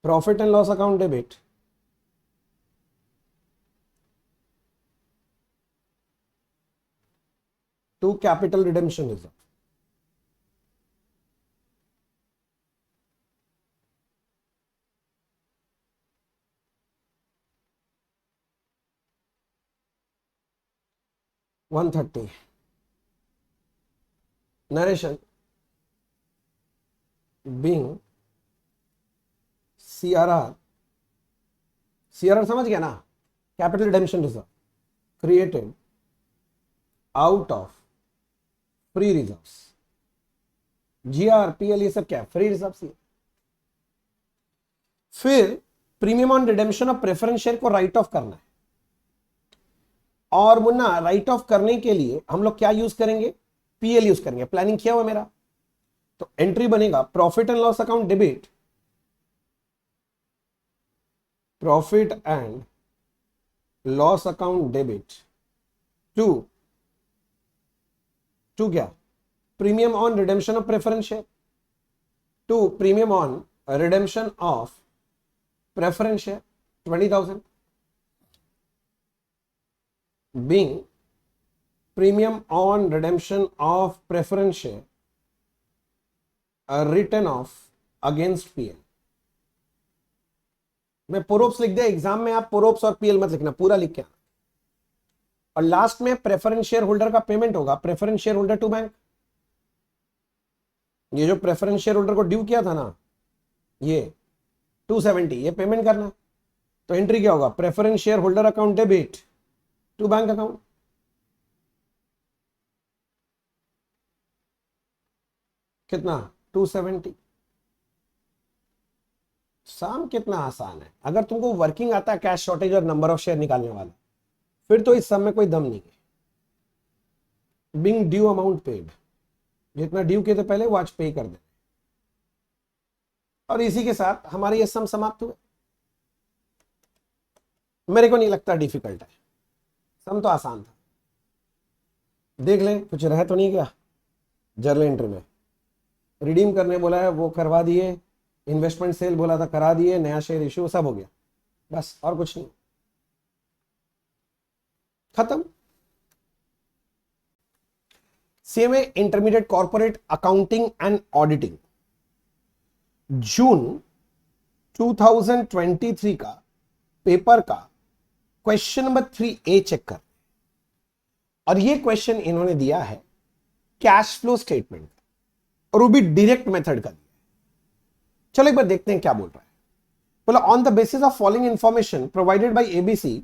profit and loss account debit, to capital redemption reserve. One 130 narration being CRR, CRR समझ गया ना, capital redemption reserve created out of free reserves. GRPL ये सब क्या है, फ्री रिजर्व्स ही। फिर premium on redemption of preference share को राइट ऑफ करना है। और मुन्ना राइट ऑफ करने के लिए हम लोग क्या यूज करेंगे, पीएल यूज करेंगे। प्लानिंग किया हुआ मेरा। तो एंट्री बनेगा profit and loss account debit, profit and loss account debit to to क्या, premium on redemption of preference share, to premium on redemption of preference share 20,000 being premium on redemption of preference share written off against PL। मैं पुरोप्स लिख दिया, exam में आप पुरोप्स और PL मत लिखना, पूरा लिख के आना। और लास्ट में प्रेफरेंस शेयर होल्डर का पेमेंट होगा, preference share holder to bank. ये जो प्रेफरेंस शेयर होल्डर को ड्यू किया था ना, ये 270, ये पेमेंट करना। तो एंट्री क्या होगा, preference share holder account debit to bank account. कितना, 270। साम कितना आसान है। अगर तुमको वर्किंग आता है, कैश शॉर्टेज और नंबर ऑफ शेयर निकालने वाला, फिर तो इस सम में कोई दम नहीं है। बिंग ड्यू अमाउंट पेड, जितना ड्यू किए थे पहले वो आज पे कर दे। और इसी के साथ हमारे ये सम समाप्त हुए। मेरे को नहीं लगता डिफिकल्ट है, सम तो आसान था। देख लें कुछ रह तो नहीं गया। जर्नल एंट्री में रिडीम करने बोला है वो करवा दिए, इन्वेस्टमेंट सेल बोला था करा दिए, नया शेयर इश्यू सब हो गया, बस और कुछ नहीं, खत्म। CMA intermediate corporate accounting and auditing, June 2023 का पेपर का क्वेश्चन नंबर 3A चेक कर। और ये क्वेश्चन इन्होंने दिया है कैश फ्लो स्टेटमेंट, और वो भी डायरेक्ट मेथड का दिया। चलो एक बार देखते हैं क्या बोल रहा है। बोला on the basis of following information provided by ABC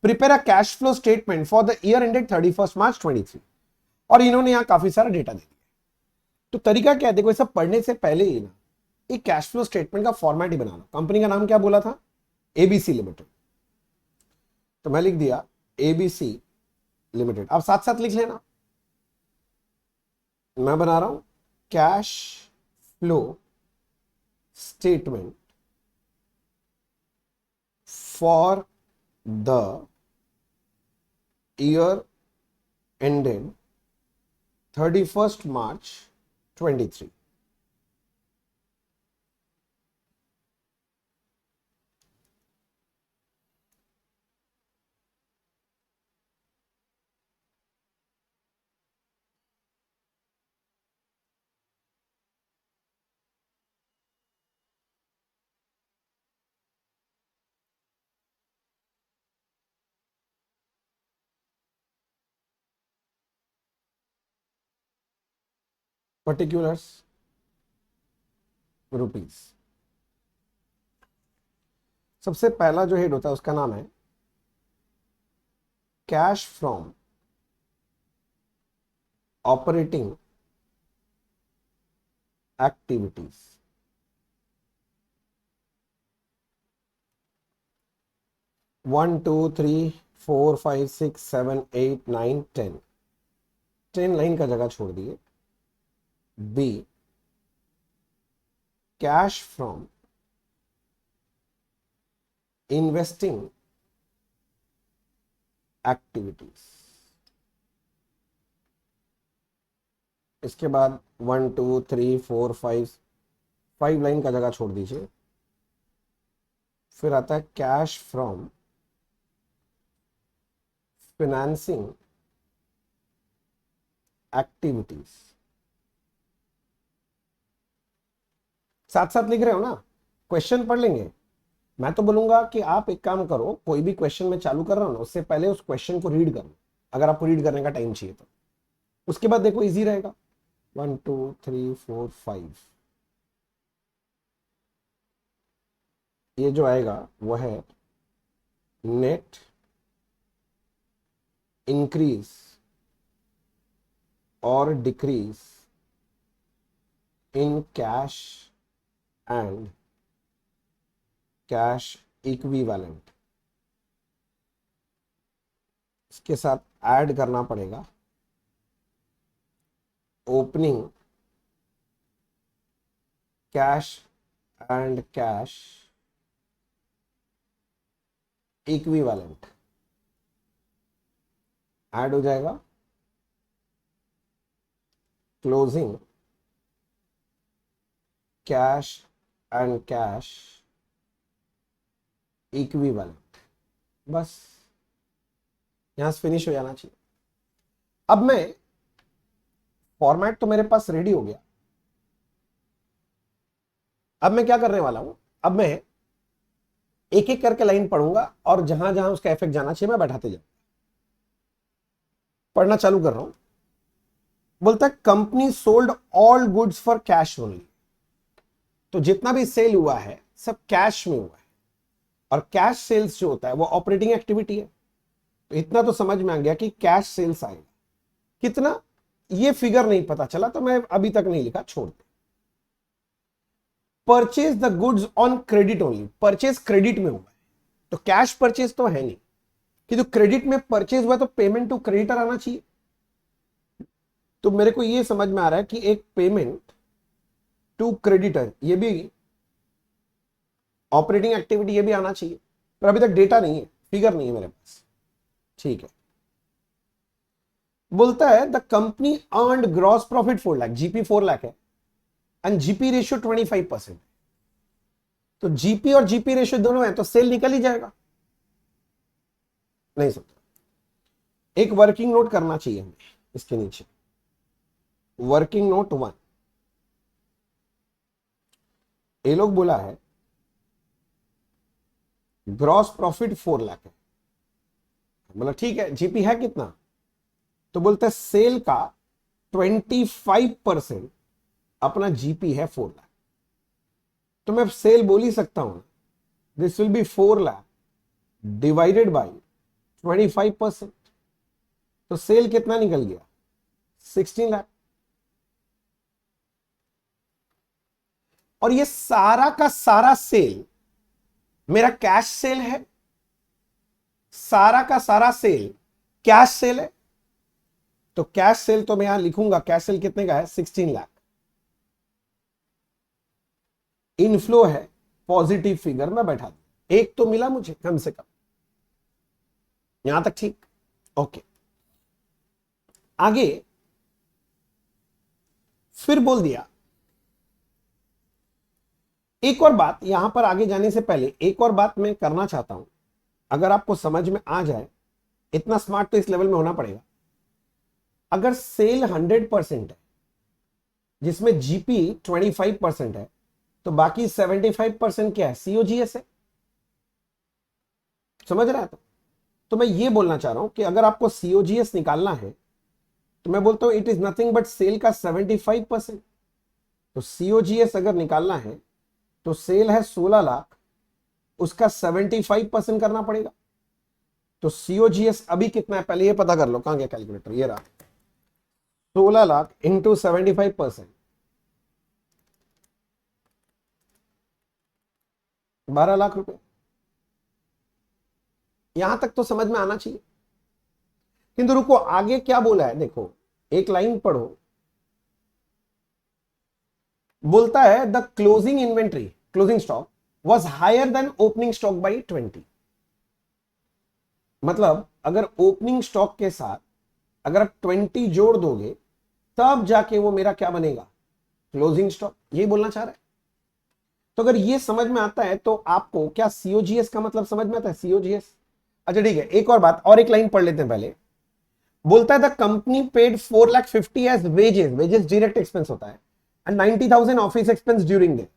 prepare a cash flow statement for the year ended 31 March 23। और इन्होंने यहां काफी सारा डेटा दे दिया। तो तरीका क्या है, देखो सब पढ़ने से पहले ही ना एक कैश फ्लो स्टेटमेंट का फॉर्मेट ही बनाना। कंपनी का नाम क्या बोला था, एबीसी लिमिटेड। तो मैं लिख दिया एबीसी लिमिटेड। अब साथ साथ लिख लेना, मैं बना रहा हूं cash flow statement for the year ended 31st March 23। Particulars rupees. सबसे पहला जो हेड होता है उसका नाम है cash from operating activities. One two three four five six seven eight nine 10। 10 line का जगह छोड़ दिए। B cash from investing activities. इसके बाद 1 2 3 4 5 लाइन का जगह छोड़ दीजिए। फिर आता है कैश फ्रॉम फाइनेंसिंग एक्टिविटीज। साथ साथ लिख रहे हो ना, क्वेश्चन पढ़ लेंगे। मैं तो बोलूंगा कि आप एक काम करो, कोई भी क्वेश्चन में चालू कर रहा हूं ना, उससे पहले उस क्वेश्चन को रीड करो, अगर आपको रीड करने का टाइम चाहिए तो। उसके बाद देखो इजी रहेगा। 1 2 3 4 5 ये जो आएगा वो है नेट इंक्रीज और decrease in cash and cash equivalent. इसके साथ ऐड करना पड़ेगा opening cash and cash equivalent. Add हो जाएगा closing cash and cash equivalent. बस यहां से फिनिश हो जाना चाहिए। अब मैं फॉर्मेट तो मेरे पास रेडी हो गया। अब मैं क्या करने वाला हूं, अब मैं एक एक करके लाइन पढ़ूंगा और जहां जहां उसका इफेक्ट जाना चाहिए मैं बैठाते जाऊंगा। पढ़ना चालू कर रहा हूं। बोलता है company sold all goods for cash only. तो जितना भी सेल हुआ है सब कैश में हुआ है, और कैश सेल्स जो होता है वो ऑपरेटिंग एक्टिविटी है। तो इतना तो समझ में आ गया कि कैश सेल्स आएगा। कितना ये फिगर नहीं पता चला तो मैं अभी तक नहीं लिखा, छोड़ दे। Purchase the goods on credit only. Purchase credit में हुआ है तो कैश परचेज तो है नहीं, कि जो क्रेडिट में परचेज हुआ तो पेमेंट टू क्रेडिटर आना चाहिए। तो मेरे को ये समझ में आ रहा है कि एक पेमेंट टू क्रेडिटर ये भी ऑपरेटिंग एक्टिविटी ये भी आना चाहिए, पर अभी तक डेटा नहीं है, फिगर नहीं है मेरे पास। ठीक है। बोलता है the company earned gross profit 4 lakh, GP 4 lakh है एंड जीपी रेशियो 25%। तो जीपी और जीपी रेशियो दोनों है तो सेल निकल ही जाएगा। नहीं समझा। एक वर्किंग नोट करना चाहिए हमें इसके नीचे। वर्किंग नोट 1, ये लोग बोला है ग्रॉस प्रॉफिट 4 लाख है। बोला ठीक है, जीपी है कितना, तो बोलते हैं सेल का 25% अपना जीपी है 4 लाख। तो मैं सेल बोल ही सकता हूं, this will be 4 lakh divided by 25%। तो सेल कितना निकल गया, 16 लाख। और ये सारा का सारा सेल मेरा कैश सेल है, सारा का सारा सेल कैश सेल है। तो कैश सेल तो मैं यहां लिखूंगा, कैश सेल कितने का है, 16 लाख। इनफ्लो है पॉजिटिव फिगर में बैठा दू, एक तो मिला मुझे कम से कम। यहां तक ठीक, ओके। आगे फिर बोल दिया, एक और बात यहां पर आगे जाने से पहले एक और बात मैं करना चाहता हूं, अगर आपको समझ में आ जाए, इतना स्मार्ट तो इस लेवल में होना पड़ेगा। अगर सेल 100% है जिसमें जीपी 25% है, तो बाकी 75% क्या है, सीओजीएस है। समझ रहा है? तो मैं ये बोलना चाह रहा हूं कि अगर आपको सीओजीएस निकालना है तो मैं बोलता हूं it is nothing but sale का 75%। तो सीओजीएस अगर निकालना है तो सेल है 16 लाख, उसका 75% करना पड़ेगा। तो सीओजीएस अभी कितना है पहले ये पता कर लो, कहां गया कैलकुलेटर, ये रहा। 16 लाख इंटू 75%, 12 लाख रुपए। यहां तक तो समझ में आना चाहिए। किंतु रुको, आगे क्या बोला है देखो, एक लाइन पढ़ो, बोलता है the closing inventory, closing stock was higher than opening stock by 20। मतलब अगर ओपनिंग स्टॉक के साथ अगर आप 20 जोड़ दोगे तब जाके वो मेरा क्या बनेगा, क्लोजिंग स्टॉक, यही बोलना चाह रहा है। तो अगर ये समझ में आता है तो आपको क्या सीओजीएस का मतलब समझ में आता है, सीओजीएस। अच्छा ठीक है, एक और बात, और एक लाइन पढ़ लेते हैं पहले। बोलता है the company paid 4,50,000 as wages, wages direct expense होता है, and 90,000 office expense during day.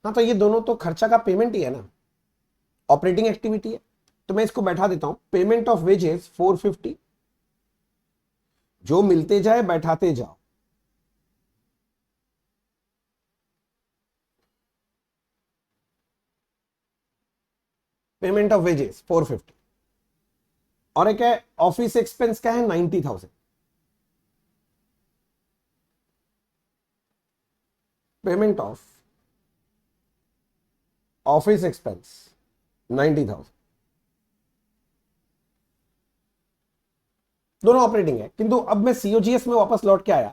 हाँ तो ये दोनों तो खर्चा का पेमेंट ही है ना, ऑपरेटिंग एक्टिविटी है। तो मैं इसको बैठा देता हूं, पेमेंट ऑफ वेजेस 450, जो मिलते जाए बैठाते जाओ, पेमेंट ऑफ वेजेस 450, और एक है ऑफिस एक्सपेंस क्या है 90,000, पेमेंट ऑफ ऑफिस एक्सपेंस 90,000, दोनों ऑपरेटिंग है। किंतु अब मैं सीओजीएस में वापस लौट के आया,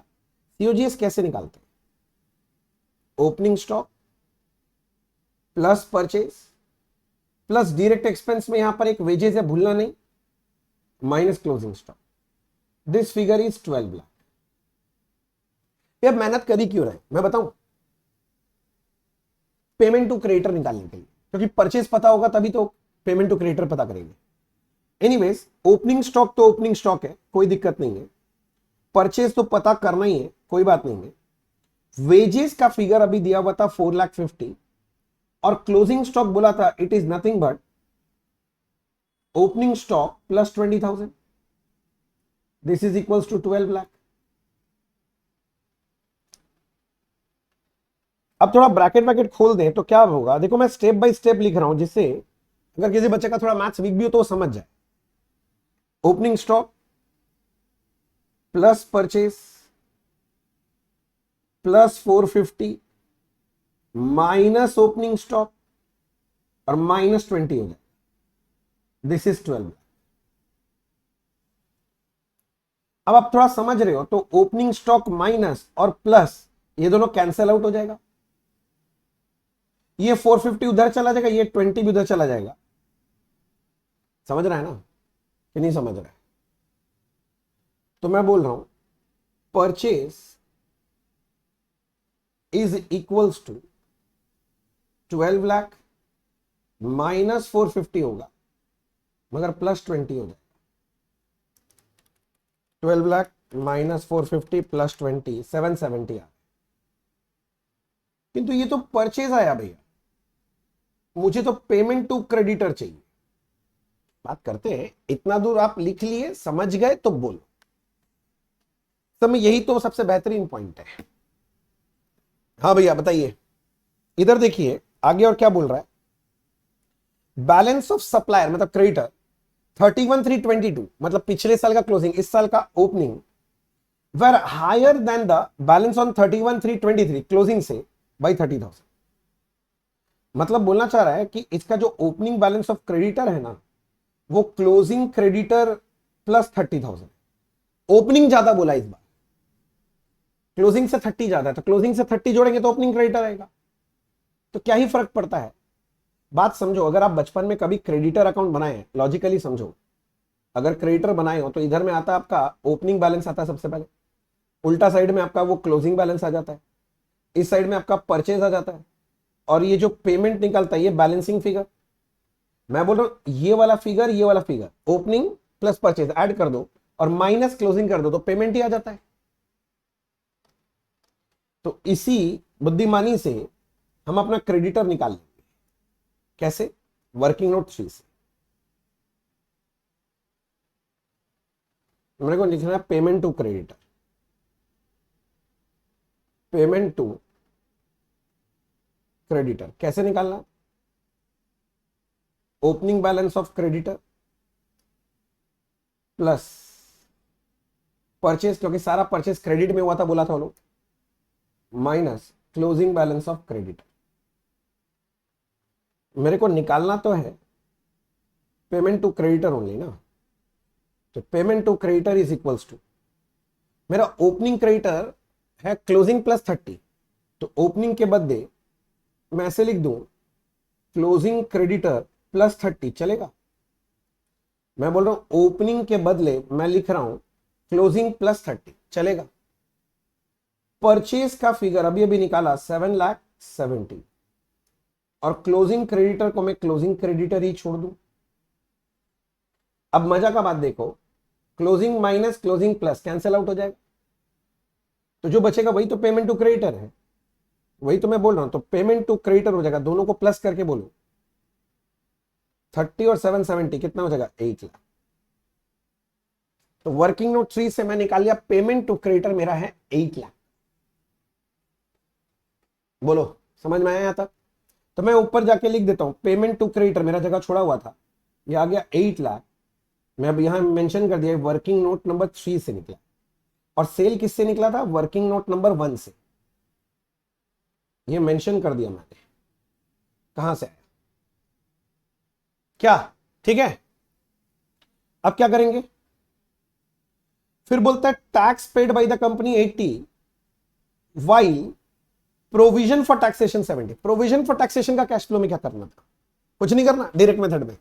सीओजीएस कैसे निकालते हैं, opening stock plus purchase plus direct expense में यहां पर एक वेजेस है, भूलना नहीं, minus closing stock, this figure is 12 lakh. अब मेहनत करी क्यों रहे मैं बताऊं, पेमेंट टू क्रेडिटर निकालने के लिए, क्योंकि परचेज पता होगा तभी तो पेमेंट टू क्रेडिटर पता करेंगे। एनीवेज ओपनिंग स्टॉक तो ओपनिंग स्टॉक है, कोई दिक्कत नहीं है, परचेज तो पता करना ही है, कोई बात नहीं है। वेजेस का फिगर अभी दिया हुआ था 4,50,000 और क्लोजिंग स्टॉक बोला था it is nothing but opening stock plus 20,000, this is equals to 12 lakh. अब थोड़ा ब्रैकेट ब्रैकेट खोल दें तो क्या होगा, देखो मैं स्टेप बाय स्टेप लिख रहा हूं जिससे अगर किसी बच्चे का थोड़ा मैथ्स वीक भी हो तो वो समझ जाए। Opening stock plus purchase plus 450 minus opening stock और माइनस 20 हो जाए, दिस इज 12। अब आप थोड़ा समझ रहे हो तो ओपनिंग स्टॉक माइनस और प्लस ये दोनों कैंसिल आउट हो जाएगा, ये 450 उधर चला जाएगा, ये 20 भी उधर चला जाएगा। समझ रहा है ना कि नहीं समझ रहा है, तो मैं बोल रहा हूं purchase is equals to 12 lakh minus 450 होगा मगर प्लस 20 हो जाएगा, 12 लाख माइनस 450 प्लस 20 770 आ, किंतु ये तो परचेज आया भैया, मुझे तो पेमेंट टू क्रेडिटर चाहिए। बात करते हैं, इतना दूर आप लिख लिए समझ गए तो बोलो, समय यही तो सबसे बेहतरीन पॉइंट है। हाँ भैया बताइए, इधर देखिए आगे और क्या बोल रहा है, बैलेंस ऑफ सप्लायर मतलब क्रेडिटर 31,322 मतलब पिछले साल का क्लोजिंग इस साल का opening were higher than the balance on 31,323 closing से बाई 30,000। मतलब बोलना चाह रहा है कि इसका जो ओपनिंग बैलेंस ऑफ क्रेडिटर है ना वो क्लोजिंग क्रेडिटर प्लस 30,000, ओपनिंग ज्यादा बोला इस बार, क्लोजिंग से 30 ज्यादा है तो क्लोजिंग से 30 जोड़ेंगे तो ओपनिंग क्रेडिटर आएगा, तो क्या ही फर्क पड़ता है। बात समझो, अगर आप बचपन में कभी क्रेडिटर अकाउंट बनाए, लॉजिकली समझो, अगर क्रेडिटर बनाए हो तो इधर में आता है आपका ओपनिंग बैलेंस आता है सबसे पहले, उल्टा साइड में आपका वो क्लोजिंग बैलेंस आ जाता है, इस साइड में आपका परचेज आ जाता है, और ये जो पेमेंट निकलता है ये बैलेंसिंग फिगर। मैं बोल रहा हूं ये वाला figure opening plus purchase add कर दो और माइनस क्लोजिंग कर दो तो पेमेंट ही आ जाता है। तो इसी बुद्धिमानी से हम अपना क्रेडिटर निकाल लेंगे, कैसे, वर्किंग नोट 3 से मेरे को लिखना है payment to creditor, payment to creditor कैसे निकालना, opening balance of creditor plus purchase, क्योंकि सारा परचेज क्रेडिट में हुआ था बोला था लोग, minus closing balance of creditor. मेरे को निकालना तो है पेमेंट टू क्रेडिटर ओनली ना, तो payment to creditor is equals to, मेरा ओपनिंग क्रेडिटर है क्लोजिंग प्लस 30, तो ओपनिंग के बदले मैं ऐसे लिख दूं क्लोजिंग क्रेडिटर प्लस 30, चलेगा? मैं बोल रहा हूं ओपनिंग के बदले मैं लिख रहा हूं क्लोजिंग प्लस 30, चलेगा? परचेज का फिगर अभी अभी निकाला 7,70,000 और क्लोजिंग क्रेडिटर को मैं क्लोजिंग क्रेडिटर ही छोड़ दूं। अब मजा का बात देखो, closing minus closing plus cancel out हो जाएगा, तो जो बचेगा वही तो पेमेंट टू क्रेडिटर है, वही तो मैं बोल रहा हूं। तो पेमेंट टू क्रेडिटर हो जाएगा, दोनों को प्लस करके बोलो, 30 और 770 कितना हो जाएगा? 8 लाख। तो वर्किंग नोट 3 से मैं निकाल लिया पेमेंट टू क्रेडिटर मेरा है 8 लाख। बोलो समझ में आया यहां तक? तो मैं ऊपर जाके लिख देता हूं पेमेंट टू क्रेडिटर, मेरा जगह छोड़ा हुआ था, ये आ गया 8 लाख। मैं अब यहां मेंशन कर दिया वर्किंग नोट नंबर 3 से निकला, और सेल किससे निकला था? वर्किंग नोट नंबर 1 से। ये मेंशन कर दिया मैंने, कहां से आया क्या? ठीक है, अब क्या करेंगे? फिर बोलता है tax paid by the company 80 while provision for taxation 70। Provision for taxation का कैश फ्लो में क्या करना था? कुछ नहीं करना, डायरेक्ट मेथड में।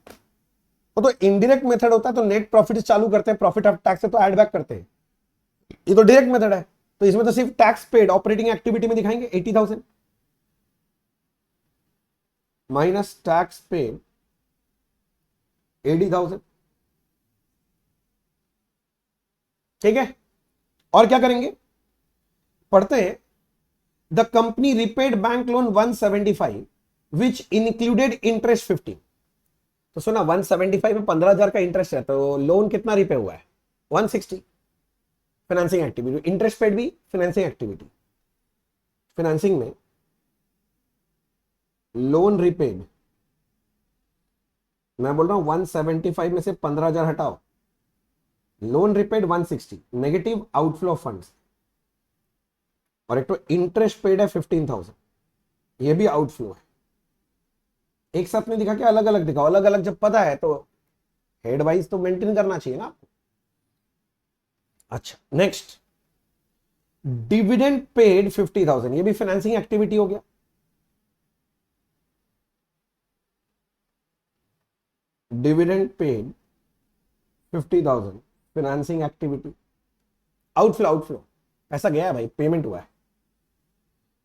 वो तो इनडायरेक्ट मेथड होता है, तो नेट प्रॉफिट चालू करते हैं, प्रॉफिट ऑफ टैक्स से तो ऐड बैक करते हैं। ये तो डायरेक्ट मेथड है, तो इसमें तो सिर्फ टैक्स पेड ऑपरेटिंग एक्टिविटी में दिखाएंगे 80,000 माइनस टैक्स पेड 80,000, ठीक है? और क्या करेंगे? पढ़ते हैं the company repaid bank loan 175 which included interest 50। तो सुना 175 में 15,000 का इंटरेस्ट है, तो लोन कितना रिपे हुआ है? 160। फाइनेंसिंग एक्टिविटी, इंटरेस्ट पेड भी फाइनेंसिंग एक्टिविटी। फाइनेंसिंग में लोन रिपेड, मैं बोल रहा हूं 175 में से 15,000 हटाओ, loan repaid 160, negative outflow of funds, और एक तो इंटरेस्ट पेड है 15,000, ये भी आउटफ्लो है। एक साथ में दिखा के अलग अलग दिखाओ, अलग अलग जब पता है तो हेड वाइज तो मेंटेन करना चाहिए ना आपको। अच्छा, नेक्स्ट डिविडेंड पेड 50,000, ये भी फाइनेंसिंग एक्टिविटी हो गया। Dividend paid 50,000 financing activity, outflow, outflow, पैसा गया है भाई, पेमेंट हुआ है।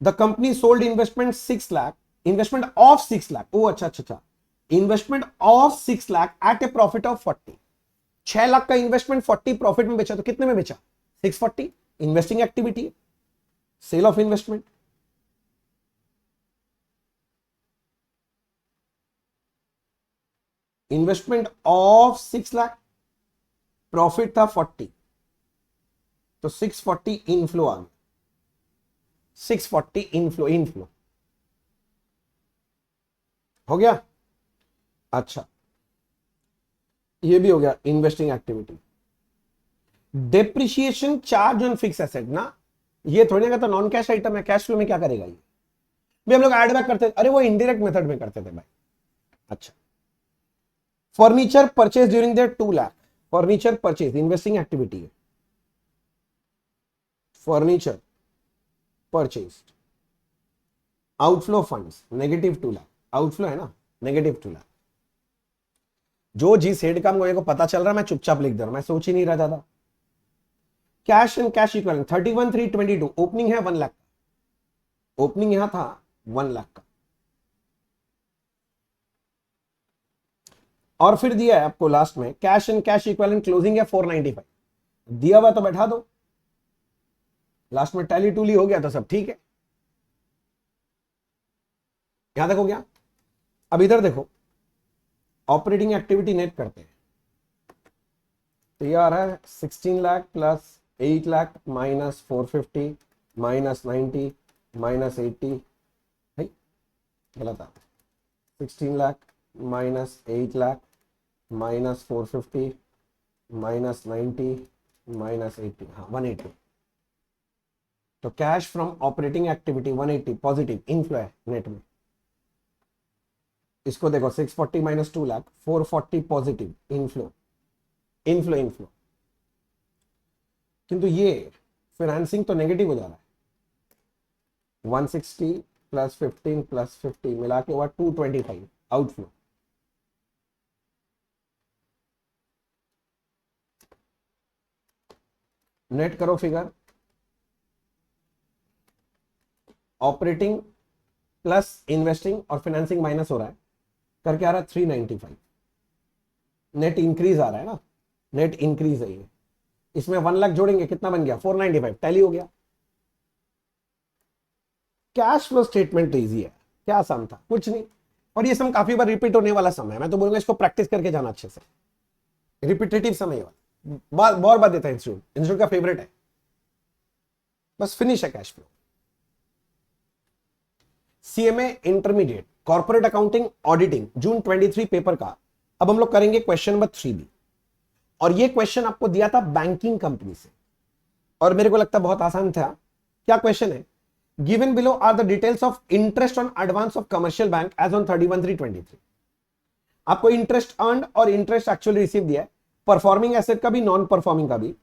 The company sold investment 6 lakh, investment of 6 lakh, ओ अच्छा अच्छा अच्छा, investment of 6 lakh at a profit of 40। 6 lakh का इन्वेस्टमेंट 40 प्रॉफिट में बेचा, तो कितने में बेचा? 640। Investing activity, sale of investment. Investment of 6 lakh, profit था 40, तो 640 इनफ्लो आ गया, 640 इनफ्लो, इनफ्लो हो गया। अच्छा, ये भी हो गया investing activity. Depreciation charge on fix asset ना, ये थोड़ी ना, तो नॉन कैश आइटम है, कैश फ्लो में क्या करेगा ये? भी हम लोग एड बैक करते थे, अरे वो इनडायरेक्ट मेथड में करते थे भाई। अच्छा, furniture purchase during the 2 lakh, furniture purchase investing activity है। Furniture purchase, outflow funds negative 2 lakh, outflow है ना, नेगेटिव 2 लाख। जो जिस हेड का मेरे को पता चल रहा है मैं चुपचाप लिख दे रहा हूं, मैं सोच ही नहीं रहा ज्यादा। Cash and cash equivalent 31,322, opening है 1 लाख, ओपनिंग यहां था 1 लाख का, और फिर दिया है आपको लास्ट में cash and cash equivalent closing है 495, दिया हुआ तो बैठा दो, लास्ट में टैली टूली हो गया तो सब ठीक है। यहां तक हो गया। अब इधर देखो, ऑपरेटिंग एक्टिविटी नेट करते हैं, तो ये आ रहा है 16 lakh plus 8 lakh minus 450 minus 90 minus 80, भाई गलत आ, 16 lakh minus 8 lakh minus 450 minus 90 minus 80, हाँ 180। तो cash from operating activity 180 positive inflow है नेट में। इसको देखो 640 minus 2 lakh 440 positive inflow, inflow inflow, किंतु ये फाइनेंसिंग तो नेगेटिव हो जा रहा है। 160 प्लस 15 प्लस 50 मिला के हुआ 225 आउटफ्लो। नेट करो फिगर, ऑपरेटिंग प्लस इन्वेस्टिंग और फाइनेंसिंग माइनस हो रहा है, करके आ रहा है 395। नेट इंक्रीज आ रहा है ना, नेट इंक्रीज है ये। इसमें 1 लाख जोड़ेंगे कितना बन गया 495, टैली हो गया। कैश फ्लो स्टेटमेंट तो इजी है, क्या सम था, कुछ नहीं। और ये सम काफी बार रिपीट होने वाला सम है, मैं तो बोलूंगा इसको प्रैक्टिस करके जाना अच्छे से। रिपीटेटिव समय बहुत बार देता है इंस्टीट्यूट का फेवरेट है। बस फिनिश है cash flow. CMA intermediate corporate accounting auditing June 23 paper का अब हम लोग करेंगे क्वेश्चन नंबर 3B। और ये क्वेश्चन आपको दिया था बैंकिंग कंपनी से, और मेरे को लगता बहुत आसान था। क्या क्वेश्चन है? Given below are the details of interest on advance of commercial bank as on 31/3/23। आपको इंटरेस्ट अर्न्ड और इंटरेस्ट एक्चुअली रिसीव दिया है, परफॉर्मिंग एसेट का भी नॉन परफॉर्मिंग का भी।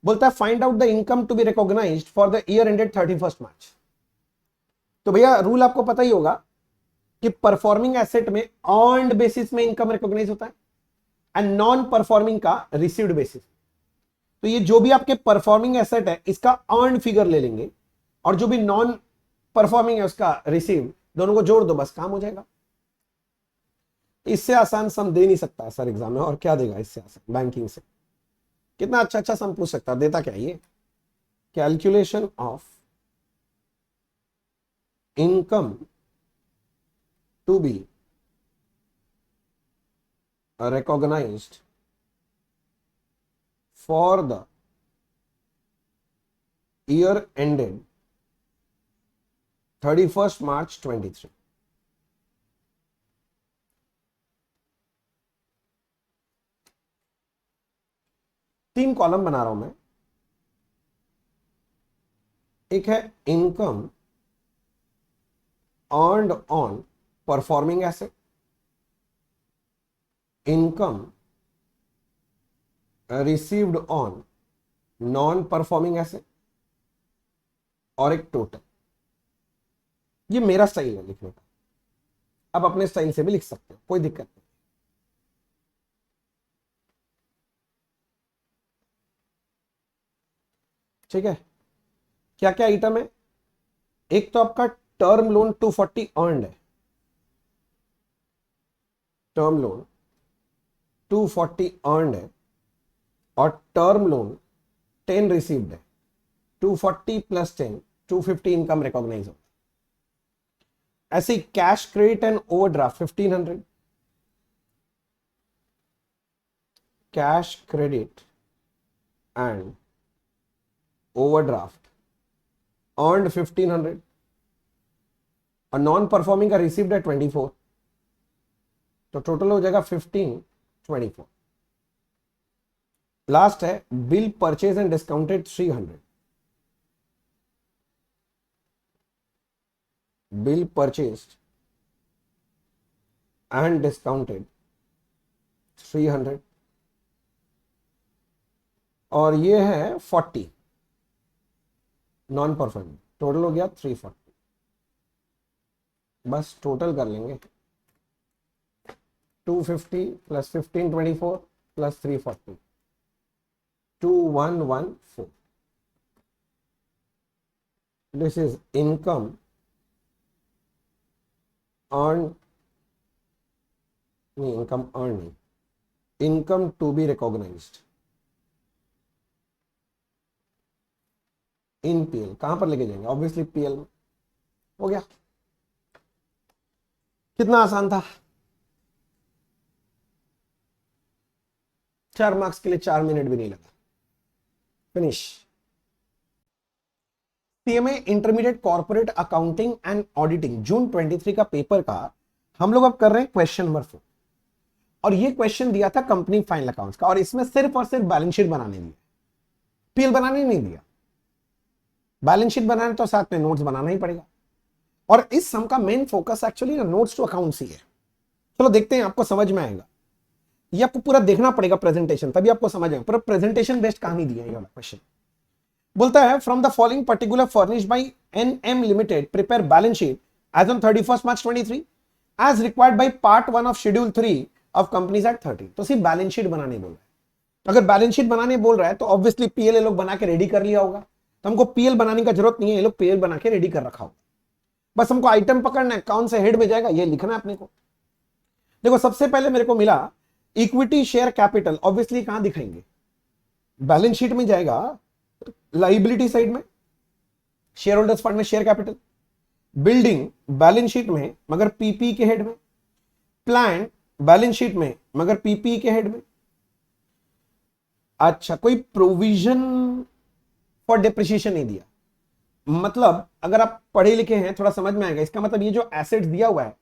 बोलता है find out the income to be recognized for the year ended 31 March. तो भैया रूल आपको पता ही होगा कि परफॉर्मिंग एसेट में अर्न्ड बेसिस में इनकम रिकॉग्नाइज होता है एंड नॉन परफॉर्मिंग का रिसीव्ड बेसिस। तो ये जो भी आपके परफॉर्मिंग एसेट है इसका अर्न्ड फिगर ले लेंगे, और जो भी नॉन परफॉर्मिंग है उसका रिसीव, दोनों को जोड़ दो, बस काम हो जाएगा। इससे आसान सम दे नहीं सकता सर एग्जाम में, और क्या देगा इससे आसान बैंकिंग से? कितना अच्छा अच्छा सम पूछ सकता, देता क्या ये? Calculation of income to be recognized for the year ended 31st March 23। तीन कॉलम बना रहा हूं मैं। एक है income earned on performing asset, income received on non performing asset, और एक टोटल। ये मेरा स्टाइल है लिखने का, आप अपने स्टाइल से भी लिख सकते हो, कोई दिक्कत नहीं। ठीक है, क्या क्या आइटम है? एक तो आपका टर्म लोन 240 अर्न्ड है, टर्म लोन 240 अर्न्ड है, और टर्म लोन 10 रिसीव्ड है। 240 प्लस 10 250 इनकम रिकॉग्नाइज हो। ऐसे cash credit and overdraft 1500, cash credit and overdraft earned 1500, और नॉन परफॉर्मिंग का रिसीव्ड है 24, तो टोटल हो जाएगा 1524। लास्ट है bill purchase and discounted 300, bill purchase and discounted 300, और ये है 40 नॉन परफॉर्मिंग, टोटल हो गया 340। बस टोटल कर लेंगे 250 plus 1524 plus 340, 2114। This is income earned, नहीं income earned नहीं, income to be recognized in PL। कहां पर लेके जाएंगे? ऑब्वियसली PL में। हो गया, कितना आसान था। 4 मार्क्स के लिए 4 मिनट भी नहीं लगा। Finish. CMA intermediate corporate accounting and auditing June 23 का पेपर का हम लोग अब कर रहे हैं क्वेश्चन नंबर 4। और ये क्वेश्चन दिया था कंपनी फाइनल अकाउंट्स का, और इसमें सिर्फ और सिर्फ बैलेंस शीट बनाने दिया, पीएल बनाने नहीं दिया। बैलेंस शीट बनाने तो साथ में नोट्स बनाना ही पड़ेगा, और इस सम का main focus actually notes to accounts ही है। चलो देखते हैं, आपको समझ में आएगा। ये आपको पूरा देखना पड़ेगा प्रेजेंटेशन, तभी आपको समझ आएगा। पूरा प्रेजेंटेशन बेस्ड कहानी दी है ये वाला क्वेश्चन। बोलता है from the following particular furnished by NM limited prepare balance sheet as on 31 March 23 as required by part 1 of schedule 3 of companies act 30। तो सिर्फ बैलेंस शीट बनाने बोल रहा है। अगर बैलेंस शीट बनाने बोल रहा है तो ऑब्वियसली पीएल लोग बना के रेडी कर लिया होगा, तो हमको पीएल बनाने का जरूरत नहीं है, ये लोग पीएल बना के रेडी कर रखा होगा। बस हमको आइटम पकड़ना है, कौन से हेड में जाएगा ये लिखना है अपने को। देखो सबसे पहले मेरे को मिला इक्विटी शेयर कैपिटल, ऑब्वियसली कहां दिखाएंगे, बैलेंस शीट में जाएगा, लाइबिलिटी साइड में, शेयर होल्डर्स फंड में share capital, building balance sheet में मगर पीपी के हेड में, प्लांट बैलेंस शीट में मगर पीपी के हेड में। अच्छा, कोई प्रोविजन फॉर डिप्रिसिएशन नहीं दिया, मतलब अगर आप पढ़े लिखे हैं थोड़ा समझ में आएगा, इसका मतलब ये जो एसेट्स दिया हुआ है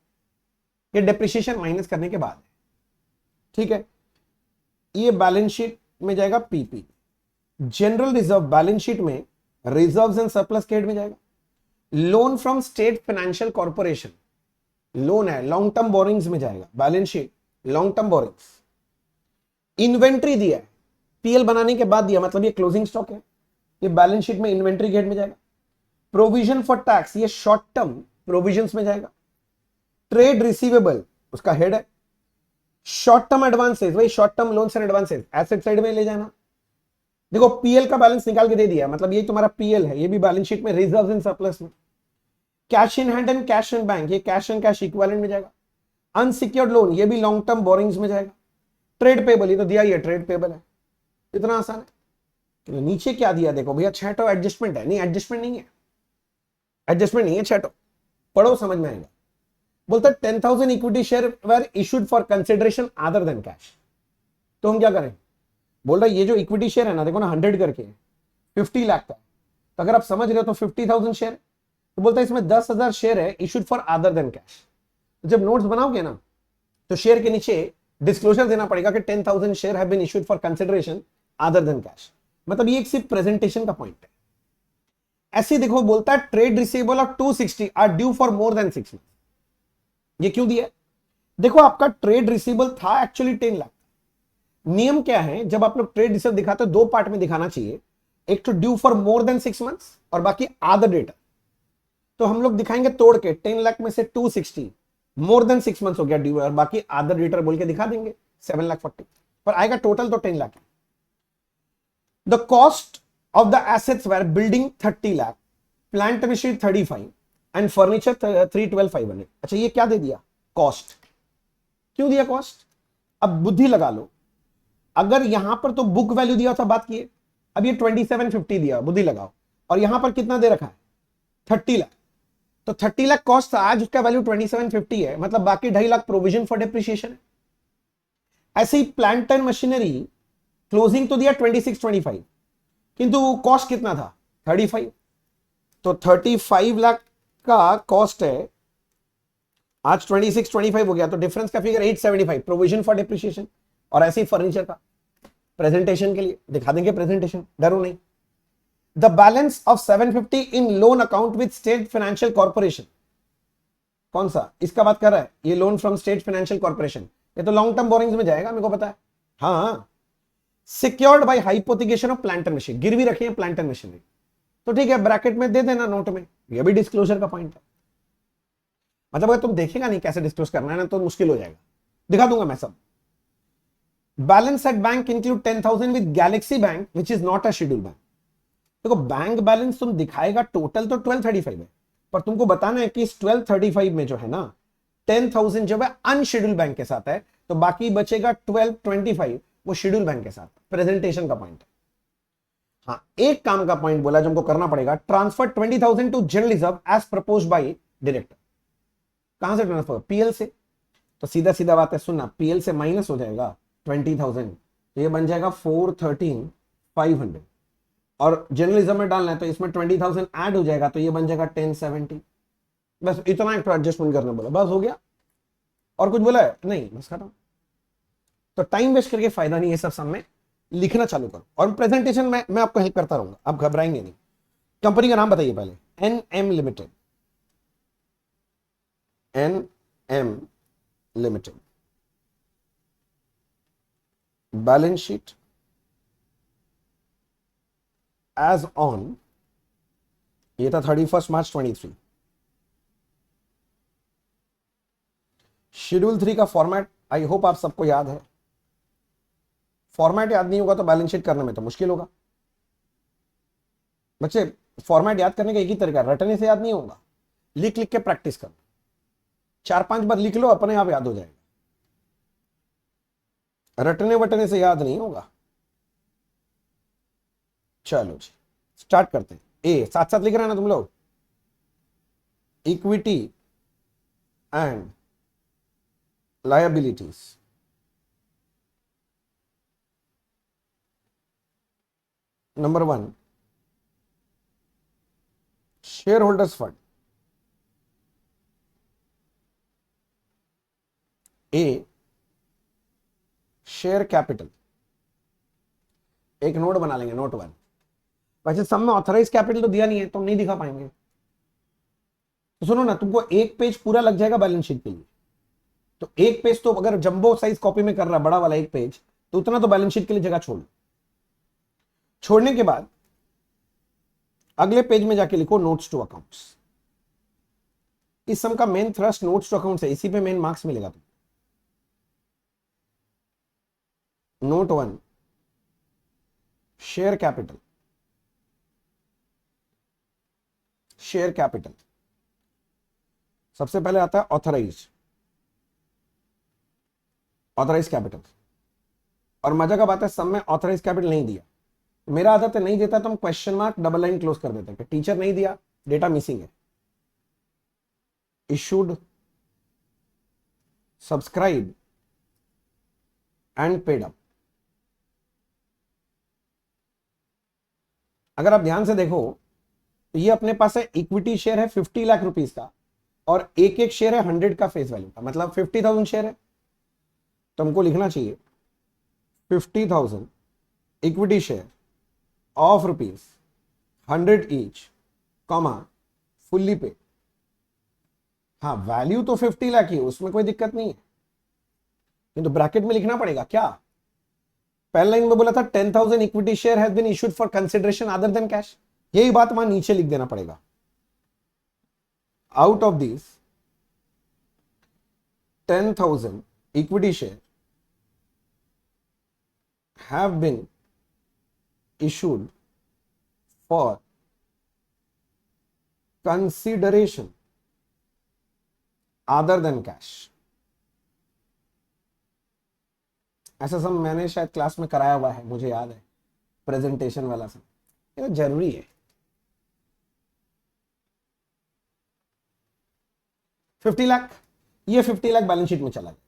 ये डिप्रिसिएशन माइनस करने के बाद है, ठीक है। ये बैलेंस शीट में जाएगा PP, general reserve balance sheet में रिजर्व्स एंड सरप्लस के हेड में जाएगा, loan from state financial corporation, loan है लॉन्ग टर्म बोरिंग्स में जाएगा, balance sheet long term borings. Inventory दिया है, पीएल बनाने के बाद दिया, मतलब ये क्लोजिंग स्टॉक है, ये बैलेंस शीट में इन्वेंट्री के हेड में जाएगा। प्रोविजन फॉर टैक्स ये शॉर्ट टर्म प्रोविजंस में जाएगा। ट्रेड रिसीवेबल उसका हेड है। शॉर्ट टर्म एडवांसेस वही short term loans and advances asset side में ले जाना। देखो पीएल का बैलेंस निकाल के दे दिया, मतलब ये तुम्हारा पीएल है, ये भी बैलेंस शीट में रिजर्व एंड सरप्लस में। Cash in hand and cash in bank ये कैश एंड कैश इक्विवेलेंट में जाएगा। अनसिक्योर्ड लोन ये भी लॉन्ग टर्म बोरिंग्स में जाएगा। ट्रेड पेबल ये तो दिया ही है, ट्रेड पेबल है, इतना आसान है। तो नीचे क्या दिया देखो भैया, छठो एडजस्टमेंट है, नहीं एडजस्टमेंट नहीं है, एडजस्टमेंट नहीं है, छठो पढ़ो समझ में आएगा। बोलता है 10,000 equity share were issued for consideration other than cash. तो हम क्या करें, बोल रहा है ये जो इक्विटी शेयर है ना, देखो ना 100 करके 50 लाख का, तो अगर आप समझ रहे हो तो 50,000 शेयर, तो बोलता है इसमें 10,000 शेयर है issued for other than cash. जब नोट्स बनाओगे ना तो शेयर के नीचे डिस्क्लोजर देना पड़ेगा कि 10,000 share have been issued for consideration other than cash, मतलब ये एक सिर्फ प्रेजेंटेशन का पॉइंट है। ऐसे देखो बोलता है trade receivable of 260 are due for more than 6 month. ये क्यों दिया? देखो आपका ट्रेड रिसीवेबल था एक्चुअली 10 लाख। नियम क्या है, जब आप लोग ट्रेड रिसीवेबल दिखाते हो दो पार्ट में दिखाना चाहिए, एक तो due for more than 6 months और बाकी आधा डेटा। तो हम लोग दिखाएंगे तोड़ के 10 लाख में से 260 मोर देन 6 मंथ्स हो गया ड्यू, और बाकी आधा डेटर बोल के दिखा देंगे 7,40,000 पर आएगा टोटल तो 10 lakh. The cost of the assets were building 30 lakh, plant machinery 35 and furniture 312,500। अच्छा ये क्या दे दिया, कॉस्ट। क्यों दिया कॉस्ट? अब बुद्धि लगा लो, अगर यहां पर तो बुक वैल्यू दिया था बात किए, अब ये 2750 दिया, बुद्धि लगाओ, और यहां पर कितना दे रखा है 30 लाख, तो 30 लाख कॉस्ट था, आज उसका वैल्यू 2750 है, मतलब बाकी 2.5 लाख प्रोविजन फॉर डेप्रिसिएशन है। ऐसे ही प्लांट एंड मशीनरी क्लोजिंग तो दिया 2625, किंतु कॉस्ट कितना था 35, तो 35 लाख का कॉस्ट है, आज 2625 हो गया, तो डिफरेंस का फिगर 875 प्रोविजन फॉर डेप्रिसिएशन। और ऐसे ही फर्नीचर का प्रेजेंटेशन के लिए दिखा देंगे, प्रेजेंटेशन डरो नहीं। The balance of 750 in loan account with state financial corporation, कौन सा इसका बात कर रहा है, ये loan from state financial corporation, ये तो लॉन्ग टर्म बोरिंग्स में जाएगा, मेरे को पता है। हाँ, secured by hypothecation of plant and machine, गिरवी रखी है प्लांट एंड मशीनरी, तो ठीक है ब्रैकेट में दे देना नोट में, ये भी डिस्क्लोजर का पॉइंट है। मतलब अगर तुम देखेगा नहीं कैसे डिस्क्लोज करना है ना तो मुश्किल हो जाएगा, दिखा दूंगा मैं सब। Balance at bank include 10,000 with Galaxy bank which is not a schedule bank. देखो बैंक बैलेंस तुम दिखाएगा टोटल तो 1235 है, पर तुमको बताना है कि इस 1235 में जो है ना 10,000 जो है अनशेड्यूल बैंक के साथ है, तो बाकी बचेगा 1225 वो शेड्यूल बैंक के साथ। प्रेजेंटेशन का पॉइंट है। हाँ, एक काम का पॉइंट बोला जो हमको करना पड़ेगा, transfer 20,000 to general reserve as propose by director. कहां से ट्रांसफर? पीएल से। तो सीधा सीधा बात है, सुनना, पीएल से माइनस हो जाएगा 20,000, तो ये बन जाएगा 413,500, और जर्नलिज्म में डालना है तो इसमें 20,000 ऐड हो जाएगा, तो ये बन जाएगा 1070। बस इतना एक तो एडजस्टमेंट करना बोला, बस हो गया। और कुछ बोला है? नहीं, बस खत्म। तो टाइम वेस्ट करके फायदा नहीं है, सब सामने लिखना चालू करो, और प्रेजेंटेशन में मैं आपको हेल्प करता रहूंगा, आप घबराएंगे नहीं। कंपनी का नाम बताइए पहले, NM limited, NM limited. Balance sheet as on, ये था 31 मार्च 23। शेड्यूल 3 का फॉर्मेट आई होप आप सबको याद है। फॉर्मेट याद नहीं होगा तो बैलेंस शीट करने में तो मुश्किल होगा बच्चे। फॉर्मेट याद करने का एक ही तरीका, रटने से याद नहीं होगा, लिख लिख के प्रैक्टिस करो। 4-5 बार लिख लो, अपने आप याद हो जाएगा। रटने वटने से याद नहीं होगा। चलो जी स्टार्ट करते हैं। ए साथ साथ लिख रहे हैं ना तुम लोग? Equity and liabilities. Number 1 share holders fund. A share capital. एक नोट बना लेंगे, नोट 1। वैसे सब में ऑथराइज कैपिटल तो दिया नहीं है, तो नहीं दिखा पाएंगे। तो सुनो ना, तुमको एक पेज पूरा लग जाएगा बैलेंस शीट के लिए। तो एक पेज तो अगर जंबो साइज कॉपी में कर रहा है, बड़ा वाला एक पेज, तो उतना तो बैलेंस शीट के लिए जगह छोड़ लो। छोड़ने के बाद अगले पेज में जाके लिखो नोट्स टू अकाउंट्स। इस सम का main thrust notes to accounts है, इसी पे मेन मार्क्स मिलेगा तुमको। Note 1 share capital. Share capital सबसे पहले आता है ऑथराइज कैपिटल। और मजा का बात है, सब में ऑथराइज कैपिटल नहीं दिया। मेरा आदत है नहीं देता तो हम question mark double line close कर देते हैं कि टीचर नहीं दिया, डेटा मिसिंग है। Issued, subscribe and paid up. अगर आप ध्यान से देखो तो ये अपने पास है, इक्विटी शेयर है 50 लाख रुपीस का, और एक एक शेयर है 100 का फेस वैल्यू का, मतलब 50,000 शेयर है। तो हमको लिखना चाहिए 50,000 equity share of ₹100 each, comma fully पे। हाँ वैल्यू तो 50 लाख ही है, उसमें कोई दिक्कत नहीं है, किंतु ब्रैकेट में लिखना पड़ेगा क्या। पहले लाइन में बोला था 10,000 equity share has been issued for consideration other than cash, यही बात वहां नीचे लिख देना पड़ेगा। Out of this 10,000 equity share have been issued for consideration other than cash। ऐसा सब मैंने शायद क्लास में कराया हुआ है, मुझे याद है, प्रेजेंटेशन वाला सब। ये तो जरूरी है। 50 लाख, ये 50 लाख बैलेंस शीट में चला गया।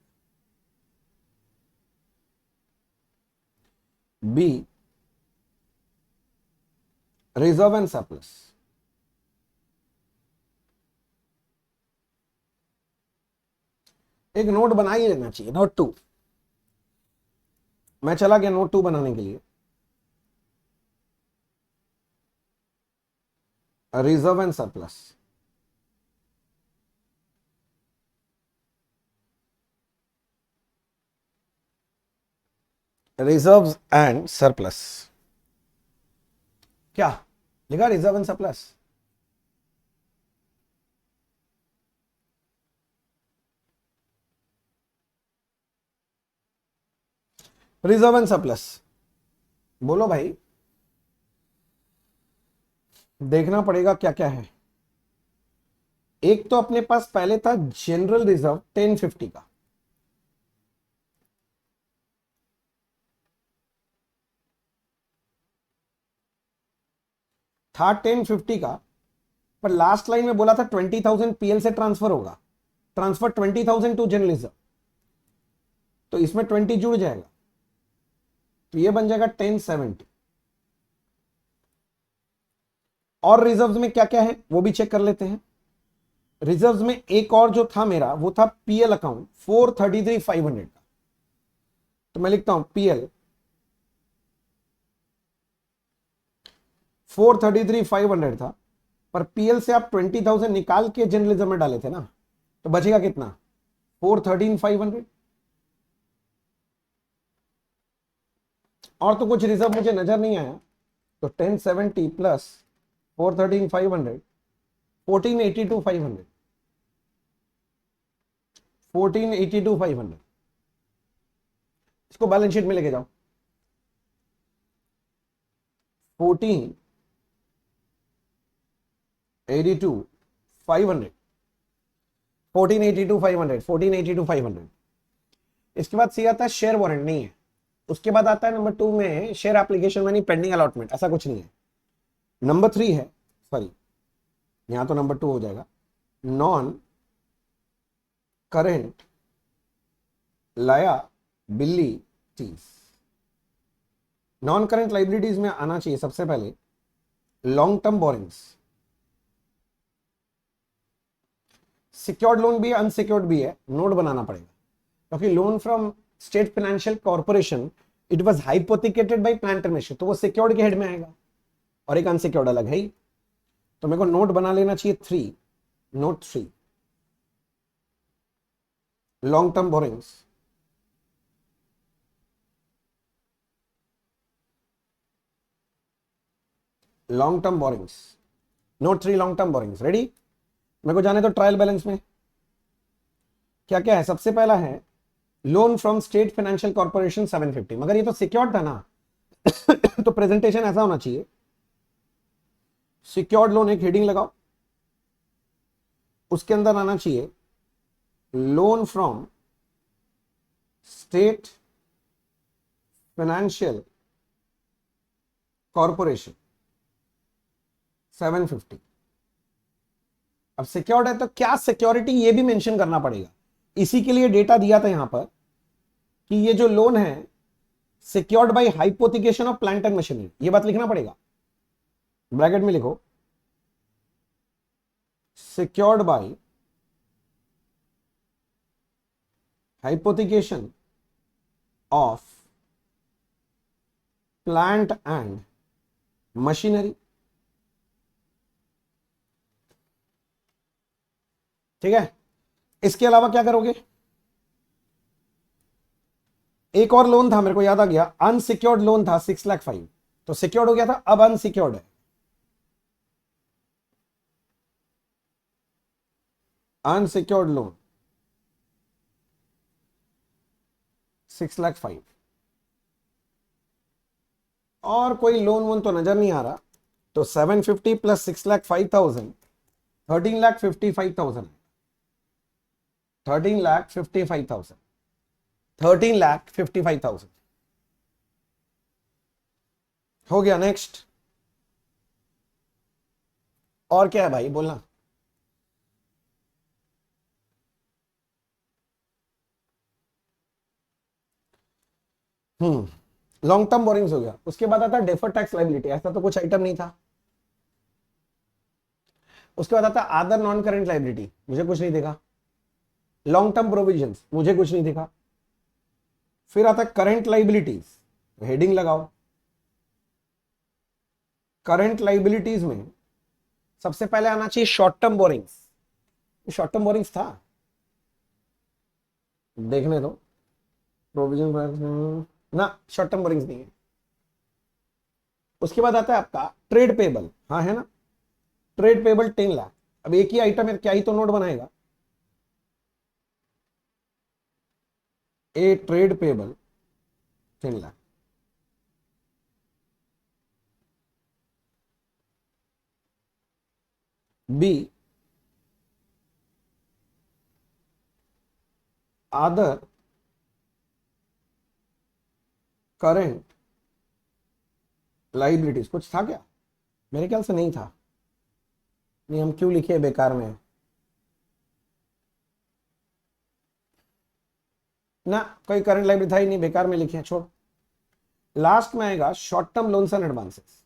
B reserve and surplus. एक नोट बना ही लेना चाहिए, नोट 2। मैं चला गया नोट 2 बनाने के लिए। Reserve and surplus, reserves and surplus. क्या लिखा? Reserve and surplus. Reserve and surplus बोलो भाई, देखना पड़ेगा क्या क्या है। एक तो अपने पास पहले था जनरल रिजर्व 1050 का, था 1050 का, पर लास्ट लाइन में बोला था 20,000 पीएल से ट्रांसफर होगा, ट्रांसफर 20,000 टू जनरल रिजर्व, तो इसमें 20 जुड़ जाएगा, तो ये बन जाएगा 1070। और रिजर्व्स में क्या क्या है वो भी चेक कर लेते हैं। रिजर्व्स में एक और जो था मेरा, वो था पीएल अकाउंट 433,500 का। तो मैं लिखता हूं पीएल 433,500 था, पर पीएल से आप 20,000 निकाल के जनरल रिजर्व में डाले थे ना, तो बचेगा कितना? 413,500। और तो कुछ रिजर्व मुझे नजर नहीं आया, तो 1070 प्लस 413 500, 1482 500, 1482 500। इसको बैलेंस शीट में लेके जाओ। 1482 500, 1482 500, 1482 500। इसके बाद सी आता है शेयर वारंट, नहीं है। उसके बाद आता है नंबर 2 में share application money pending allotment, ऐसा कुछ नहीं है। नंबर 3 है, सॉरी यहां तो नंबर 2 हो जाएगा, non current liabilities. Non current liabilities में आना चाहिए सबसे पहले long term borrowings. Secured loan भी है, अनसिक्योर्ड भी है, नोट बनाना पड़ेगा, क्योंकि loan from state financial corporation it was hypothecated by plant and machinery, तो वो सिक्योर्ड के हेड में आएगा, और एक अनसिक्योर्ड अलग है ही। तो मेरे को नोट बना लेना चाहिए 3, note 3, long term borings, long term borings, note 3 long term borings. Ready? मेरे को जाने तो ट्रायल बैलेंस में क्या क्या है। सबसे पहला है loan from state financial corporation 750, मगर ये तो सिक्योर्ड था ना तो प्रेजेंटेशन ऐसा होना चाहिए, सिक्योर्ड लोन एक हेडिंग लगाओ, उसके अंदर आना चाहिए loan from state financial corporation 750। अब सिक्योर्ड है तो क्या सिक्योरिटी ये भी मेंशन करना पड़ेगा, इसी के लिए डेटा दिया था यहां पर कि ये जो लोन है secured by hypothecation of plant and machinery, ये बात लिखना पड़ेगा, ब्रैकेट में लिखो secured by hypothecation of plant and machinery. ठीक है, इसके अलावा क्या करोगे, एक और लोन था मेरे को याद आ गया, अनसिक्योर्ड लोन था 6,05,000, तो सिक्योर्ड हो गया था, अब अनसिक्योर्ड है, अनसिक्योर्ड लोन 6,05,000। और कोई लोन वोन तो नजर नहीं आ रहा, तो 750 प्लस 6,05,000 13,55,000, 13,55,000, 13,55,000 हो गया। नेक्स्ट और क्या है भाई, बोलना। लॉन्ग टर्म बोरिंग्स हो गया। उसके बाद आता है डेफर्ड टैक्स लायबिलिटी, ऐसा तो कुछ आइटम नहीं था। उसके बाद आता है अदर नॉन करेंट लायबिलिटी, मुझे कुछ नहीं दिखा। लॉन्ग टर्म प्रोविजंस, मुझे कुछ नहीं दिखा। फिर आता है करंट लायबिलिटीज, हेडिंग लगाओ। करंट लायबिलिटीज में सबसे पहले आना चाहिए short term borrowings, short term borrowings था, देखने दो। प्रोविजन ना, शॉर्ट टर्म बोरिंग्स नहीं है। उसके बाद आता है आपका ट्रेड पेबल, हाँ है ना, ट्रेड पेबल 10 लाख। अब एक ही आइटम है, क्या ही तो नोट बनाएगा। ए trade payable 10 lakh, B other current liabilities, कुछ था क्या, मेरे ख्याल से नहीं था। नहीं, हम क्यों लिखे बेकार में ना, कोई करंट लाइबिलिटी था ही नहीं, बेकार में लिखे, छोड़। लास्ट में आएगा short term loans and advances,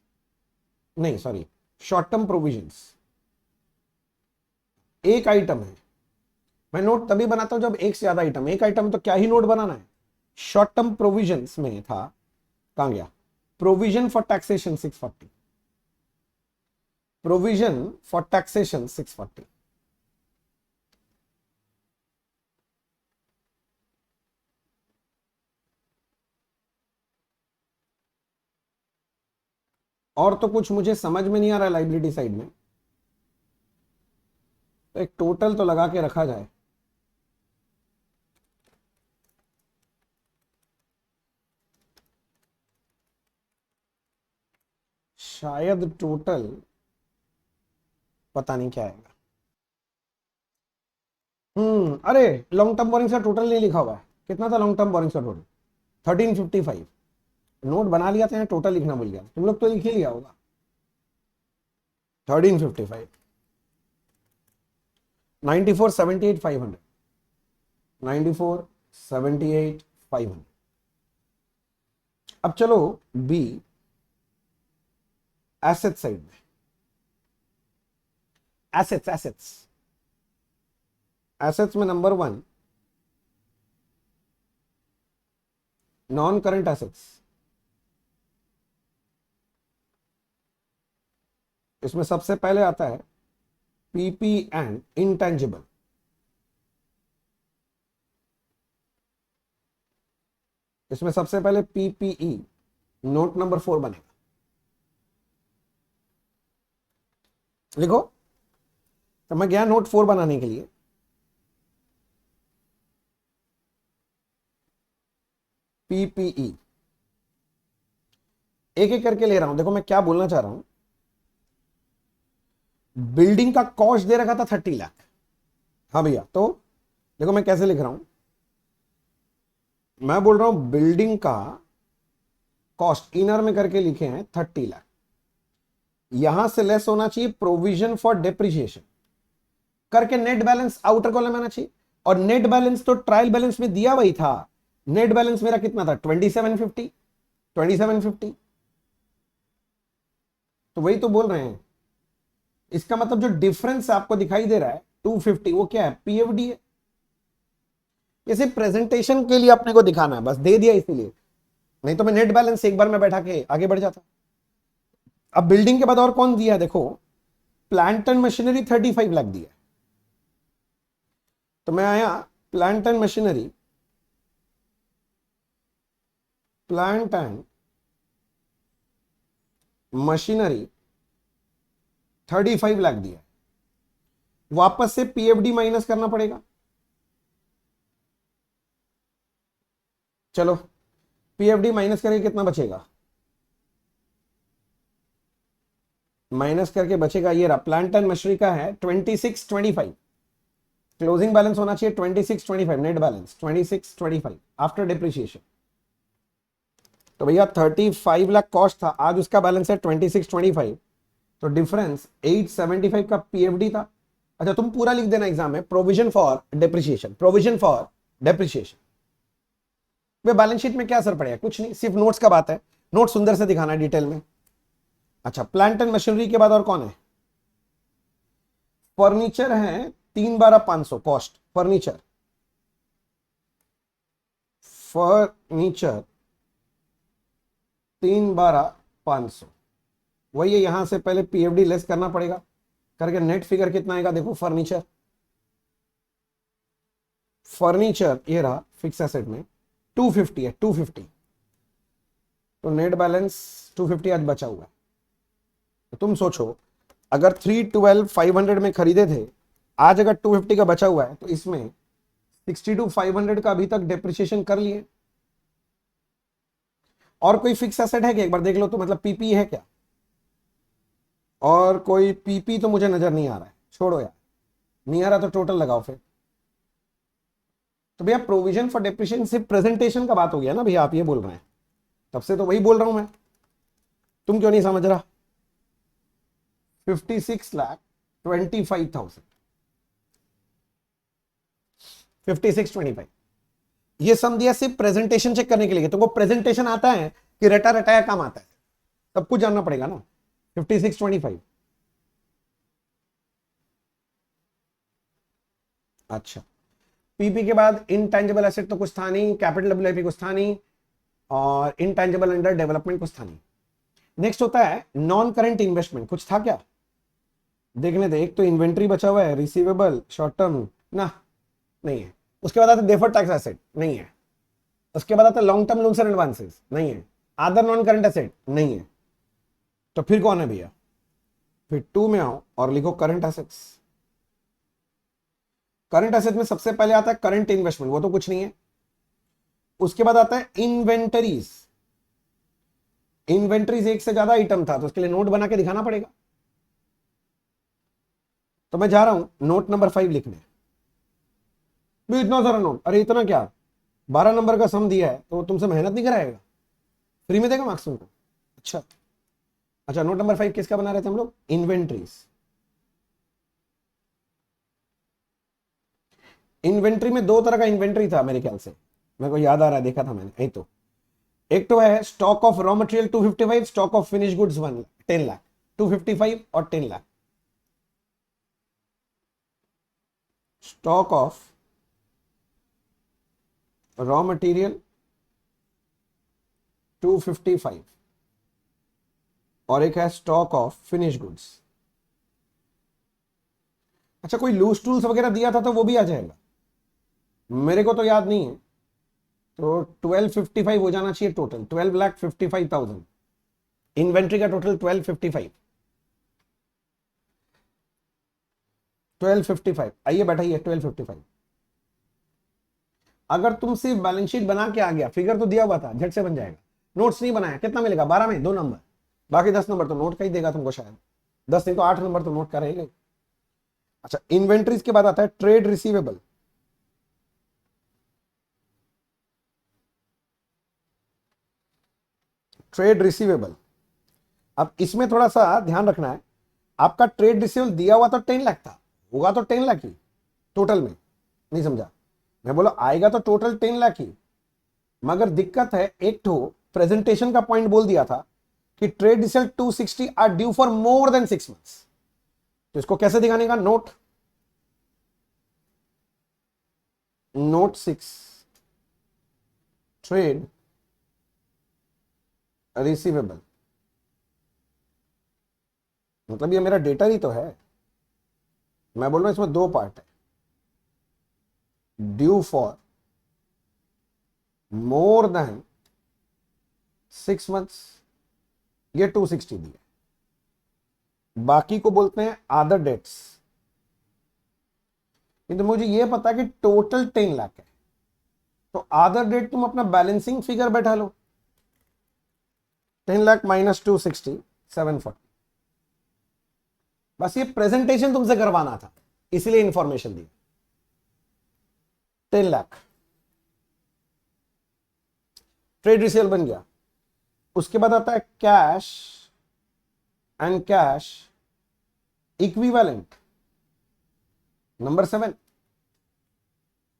नहीं सॉरी, शॉर्ट टर्म प्रोविजंस। एक आइटम है, मैं नोट तभी बनाता हूं जब एक से ज्यादा आइटम, एक आइटम तो क्या ही नोट बनाना है। शॉर्ट टर्म प्रोविजंस में था, कहां गया, provision for taxation 640, provision for taxation 640। और तो कुछ मुझे समझ में नहीं आ रहा लाइबिलिटी साइड में, तो एक टोटल तो लगा के रखा जाए। शायद टोटल पता नहीं क्या आएगा। अरे लॉन्ग टर्म बोरिंग का टोटल नहीं लिखा हुआ है। कितना था लॉन्ग टर्म बोरिंग का टोटल? 1355। नोट बना लिया था, टोटल लिखना भूल गया। तुम लोग तो लिख ही लिया होगा। 1355 94 78 500 94 78 500। अब चलो बी एसेट साइड में। एसेट्स एसेट्स एसेट्स में नंबर 1 नॉन करंट एसेट्स। इसमें सबसे पहले आता है पीपी एंड इंटेंजिबल। इसमें सबसे पहले पीपीई नोट नंबर 4 बनेगा। लिखो। तो मैं गया नोट 4 बनाने के लिए। पीपीई एक एक करके ले रहा हूं। देखो मैं क्या बोलना चाह रहा हूं। बिल्डिंग का कॉस्ट दे रखा था 30 लाख। हाँ भैया, तो देखो मैं कैसे लिख रहा हूं। मैं बोल रहा हूं बिल्डिंग का कॉस्ट इनर में करके लिखे हैं 30 लाख। यहां से लेस होना चाहिए प्रोविजन फॉर डेप्रिसिएशन करके नेट बैलेंस आउटर कॉलम में आना चाहिए। और नेट बैलेंस तो ट्रायल बैलेंस में दिया वही था। नेट बैलेंस मेरा कितना था? 2750। 2750 तो वही तो बोल रहे हैं। इसका मतलब जो डिफरेंस आपको दिखाई दे रहा है 250, वो क्या है? पीएफडी है। इसे प्रेजेंटेशन के लिए अपने को दिखाना है, बस दे दिया इसीलिए। नहीं तो मैं नेट बैलेंस एक बार में बैठा के आगे बढ़ जाता। अब बिल्डिंग के बाद और कौन दिया है? देखो प्लांट एंड मशीनरी 35 लाख दिया। तो मैं आया plant and machinery, plant and machinery 35 lakh दिया। वापस से पीएफडी माइनस करना पड़ेगा। चलो पीएफडी माइनस करके कितना बचेगा? माइनस करके बचेगा ये रहा। प्लांट एंड मशीनरी का है 2625। क्लोजिंग बैलेंस होना चाहिए 2625। Net balance 2625 after depreciation. तो भैया 35 लाख कॉस्ट था, आज उसका बैलेंस है 2625। तो डिफरेंस 875 का पीएफडी था। अच्छा तुम पूरा लिख देना एग्जाम में, provision for depreciation, provision for depreciation. Way balance sheet में क्या असर पड़ेगा? कुछ नहीं, सिर्फ नोट्स का बात है। नोट सुंदर से दिखाना है डिटेल में। अच्छा प्लांट एंड मशीनरी के बाद और कौन है? फर्नीचर है 3/12/500 कॉस्ट। फर्नीचर फर्नीचर 3/12/500 वही है। यहां से पहले पीएफडी लेस करना पड़ेगा करके नेट फिगर कितना आएगा? देखो फर्नीचर, फर्नीचर ये रहा फिक्स एसेट में 250 है। 250 तो नेट बैलेंस 250 आज बचा हुआ है। तो तुम सोचो अगर 312,500 में खरीदे थे, आज अगर 250 का बचा हुआ है, तो इसमें 62,500 का अभी तक डेप्रिसिएशन कर लिए। और कोई फिक्स एसेट है क्या? एक बार देख लो तो, मतलब पीपी है क्या? और कोई पीपी तो मुझे नजर नहीं आ रहा है। छोड़ो यार, नहीं आ रहा तो टोटल लगाओ फिर। तो भैया प्रोविजन फॉर डेप्रिसिएशन सिर्फ प्रेजेंटेशन का बात हो गया ना भैया, आप ये बोल रहे हैं। तब से तो वही बोल रहा हूं मैं, तुम क्यों नहीं समझ रहा? 56,25,000 5625 ये सम दिया सिर्फ प्रेजेंटेशन चेक करने के लिए। तुमको प्रेजेंटेशन आता है कि रटा रटाया काम आता है? सब कुछ जानना पड़ेगा ना। 5625 अच्छा पीपी के बाद इनटेंजिबल एसेट तो कुछ था नहीं, कैपिटल डब्ल्यूआईपी कुछ था नहीं, और इनटेंजिबल अंडर डेवलपमेंट कुछ था नहीं। नेक्स्ट होता है नॉन करंट इन्वेस्टमेंट। कुछ था क्या? देखने दे। एक तो इन्वेंट्री बचा हुआ है, रिसीवेबल, शॉर्ट टर्म ना, नहीं है। उसके बाद आता है डेफर्ड टैक्स एसेट, नहीं है। उसके बाद आता है long term loans and advances, नहीं है। अदर नॉन करंट एसेट, नहीं है। तो फिर कौन है भैया, फिर 2 में आओ और लिखो करंट एसेट्स। करंट एसेट में सबसे पहले आता है करंट इन्वेस्टमेंट, वो तो कुछ नहीं है। उसके बाद आता है इन्वेंटरीज। इन्वेंटरीज एक से ज्यादा आइटम था तो उसके लिए नोट बना के दिखाना पड़ेगा। तो मैं जा रहा हूं नोट नंबर 5 लिखने। भी इतना सारा नोट, अरे इतना क्या, 12 नंबर का सम दिया है तो तुमसे मेहनत नहीं कराएगा, फ्री में देगा मार्क्स तुमको। अच्छा अच्छा, नोट नंबर 5 किसका बना रहे थे हम लोग, इन्वेंट्रीज। इन्वेंट्री में दो तरह का इन्वेंट्री था मेरे ख्याल से, मेरे को याद आ रहा है, देखा था मैंने। एक तो है stock of raw material 255, stock of finish goods 10 lakh, 255 और 10 lakh. Stock of raw material 255 और एक है स्टॉक ऑफ फिनिश गुड्स। अच्छा, कोई लूज टूल्स वगैरह दिया था तो वो भी आ जाएगा, मेरे को तो याद नहीं है। तो 1255 हो जाना चाहिए टोटल, 12,55,000 इन्वेंट्री का टोटल 1255। 1255 आइए बैठाइए 1255। अगर तुम सिर्फ बैलेंस शीट बना के आ गया, फिगर तो दिया हुआ था, झट से बन जाएगा। नोट्स नहीं बनाया, कितना मिलेगा 12 में 2 नंबर, बाकी 10 नंबर तो नोट का ही देगा तुमको शायद, 10 नहीं तो 8 नंबर तो नोट का रहेगा। अच्छा, इन्वेंट्रीज के बाद आता है ट्रेड रिसीवेबल। ट्रेड रिसीवेबल, अब इसमें थोड़ा सा ध्यान रखना है। आपका ट्रेड रिसीवेबल दिया हुआ तो 10 लाख था, होगा तो 10 लाख ही टोटल में, नहीं समझा मैं बोला, आएगा तो टोटल 10 लाख ही। मगर दिक्कत है, एक तो प्रेजेंटेशन का पॉइंट बोल दिया था कि trade receivable 260 are due for more than 6 months. तो इसको कैसे दिखाने का, नोट 6 ट्रेड रिसीवेबल, मतलब ये मेरा डेटा ही तो है। मैं बोल रहा हूं इसमें 2 पार्ट है, due for more than 6 months, ये 260 दिए, बाकी को बोलते हैं अदर डेट्स। किंतु मुझे ये पता है कि टोटल 10 लाख है, तो अदर डेट तुम अपना बैलेंसिंग फिगर बैठा लो, 10 लाख माइनस 260 740। बस ये प्रेजेंटेशन तुमसे करवाना था, इसलिए इंफॉर्मेशन दी। 10 लाख ट्रेड रिसीवेबल बन गया। उसके बाद आता है cash and cash equivalent, number 7।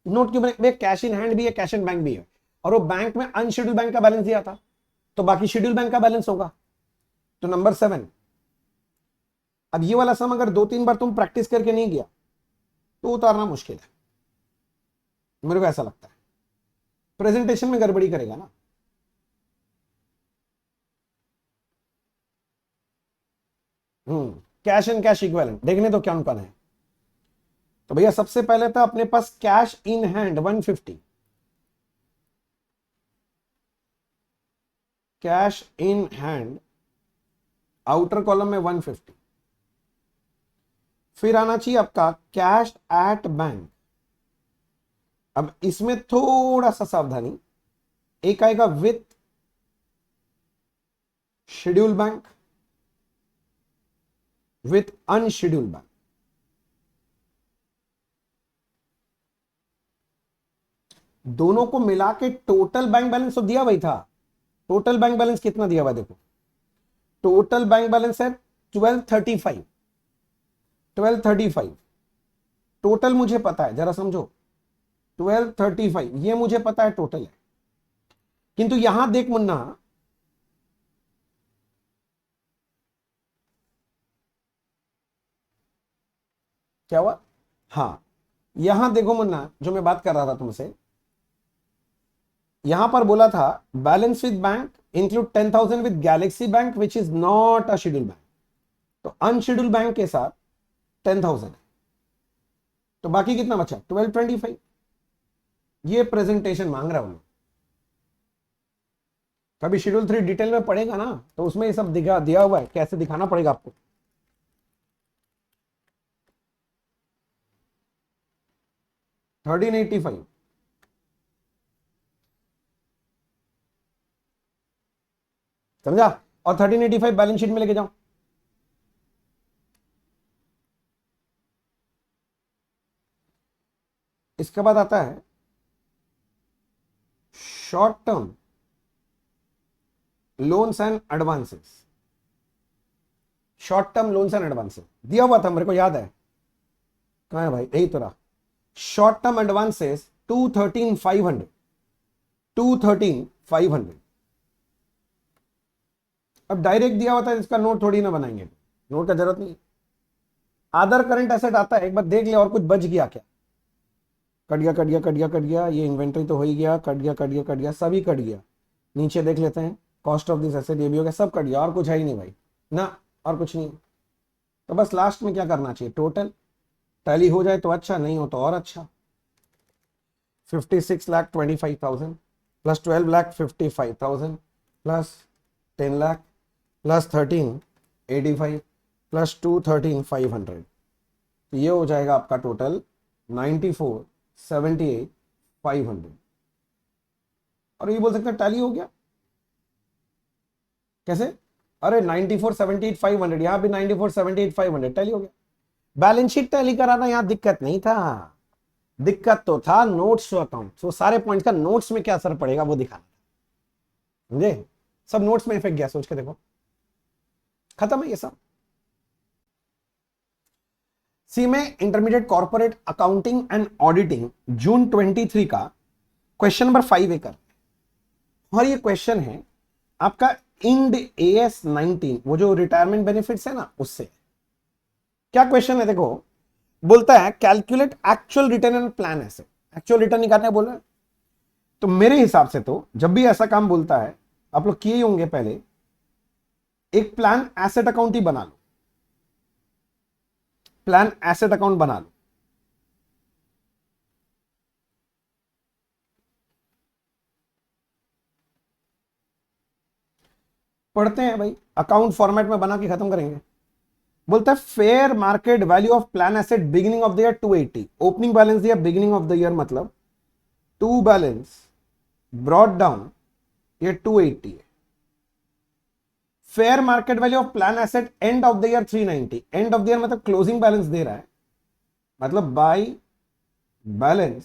Note क्यों बने, कैश इन हैंड भी है, कैश इन बैंक भी है, और वो बैंक में अनशेड्यूल्ड बैंक का बैलेंस दिया था, तो बाकी शेड्यूल बैंक का बैलेंस होगा, तो नंबर 7। अब ये वाला सम अगर 2-3 बार तुम प्रैक्टिस करके नहीं गया तो उतारना मुश्किल है, मेरे को ऐसा लगता है, प्रेजेंटेशन में गड़बड़ी करेगा ना। कैश एंड कैश इक्विवेलेंट देखने तो क्या उनका है। तो भैया सबसे पहले था अपने पास cash in hand 150, cash in hand outer column में 150। फिर आना चाहिए आपका कैश एट बैंक। अब इसमें थोड़ा सा सावधानी, एक आएगा with schedule bank, with unscheduled bank. दोनों को मिला के टोटल बैंक बैलेंस तो दिया वही था। टोटल बैंक बैलेंस कितना दिया हुआ देखो, टोटल बैंक बैलेंस है 1235। 1235 टोटल मुझे पता है, जरा समझो, 1235 ये मुझे पता है टोटल है। किंतु यहां देख मुन्ना, क्या हुआ, हाँ यहां देखो मुन्ना, जो मैं बात कर रहा था तुमसे, यहां पर बोला था balance with bank include 10,000 with Galaxy bank which is not a schedule bank. तो अनशेड्यूल बैंक के साथ 10,000 है, तो बाकी कितना बचा 1225। ये प्रेजेंटेशन मांग रहा हूं, कभी शेड्यूल 3 डिटेल में पढ़ेगा ना तो उसमें ये सब दिया हुआ है, कैसे दिखाना पड़ेगा आपको। $1385 समझा। और 1385 बैलेंस शीट में लेके जाओ। इसके बाद आता है short term loans and advances. Short term loans and advances दिया हुआ था, मेरे को याद है, कहां है भाई, यही तो रहा। Short term advances 213,500, 213,500। अब डायरेक्ट दिया हुआ था, इसका नोट थोड़ी ना बनाएंगे, नोट का जरूरत नहीं। अदर करंट एसेट आता है, एक बार देख ले और कुछ बच गया क्या। कट गया, कट गया, कट गया, कट गया, ये इन्वेंट्री तो हो ही गया, कट गया, कट गया, कट गया, सभी कट गया। नीचे देख लेते हैं, कॉस्ट ऑफ दिस एसेट ये भी हो गया, सब कट गया, और कुछ है ही नहीं भाई ना, और कुछ नहीं। तो बस लास्ट में क्या करना चाहिए, टोटल टैली हो जाए तो अच्छा, नहीं हो तो और अच्छा। 56,25,000 plus 12,55,000 plus 10 lakh plus 1385 plus 213,500, तो ये हो जाएगा आपका टोटल 94,78,500। और ये बोल सकते हैं टैली हो गया कैसे, अरे 94,78,500, यहां भी 94,78,500 टैली हो गया। बैलेंस शीट टैली कराना यहां दिक्कत नहीं था, दिक्कत तो था नोट्स टू अकाउंट। वो सारे पॉइंट्स का नोट्स में क्या असर पड़ेगा वो दिखाना, समझे। सब नोट्स में इफेक्ट गया, सोच के देखो, खत्म है ये सब। सी में intermediate corporate accounting and auditing June 23 का क्वेश्चन नंबर 5 है कर, और ये क्वेश्चन है आपका इंड AS 19, वो जो रिटायरमेंट बेनिफिट्स है ना उससे। क्या क्वेश्चन है देखो, बोलता है calculate actual return and plan asset. Actual return निकालने बोल रहा है, तो मेरे हिसाब से तो जब भी ऐसा काम बोलता है, आप लोग किए होंगे पहले, एक प्लान एसेट अकाउंट ही बना लो, प्लान एसेट अकाउंट बना लो। पढ़ते हैं भाई, अकाउंट फॉर्मेट में बना के खत्म करेंगे। बोलता है fair market value of plan asset beginning of the year 280, opening balance दिया बिगिनिंग ऑफ द ईयर, मतलब टू बैलेंस ब्रॉट डाउन, ये 280 है। Fair market value of plan asset end of the year 390, end of the year मतलब closing balance दे रहा है, मतलब by balance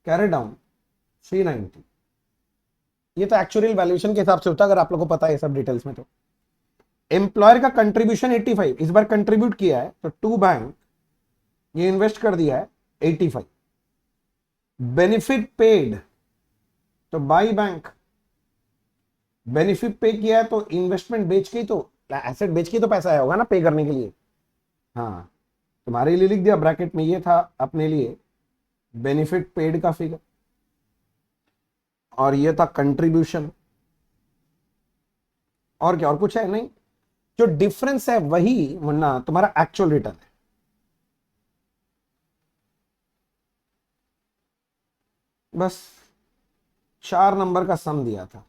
carry down 390। ये तो एक्चुअल वैल्यूएशन के हिसाब से होता है, अगर आप लोगों को पता है ये सब डिटेल्स में। तो एम्प्लॉयर का कंट्रीब्यूशन 85, इस बार कंट्रीब्यूट किया है तो टू बैंक ये इन्वेस्ट कर दिया है 85। बेनिफिट पेड तो बाई बैंक, बेनिफिट पे किया है तो इन्वेस्टमेंट बेच के ही तो, एसेट बेच के तो पैसा आया होगा ना पे करने के लिए। हाँ, तुम्हारे लिए लिख दिया ब्रैकेट में, ये था अपने लिए बेनिफिट पेड का फिगर, और ये था कंट्रीब्यूशन। और क्या, और कुछ है नहीं, जो डिफरेंस है वही मुन्ना तुम्हारा एक्चुअल रिटर्न है। बस 4 नंबर का सम दिया था।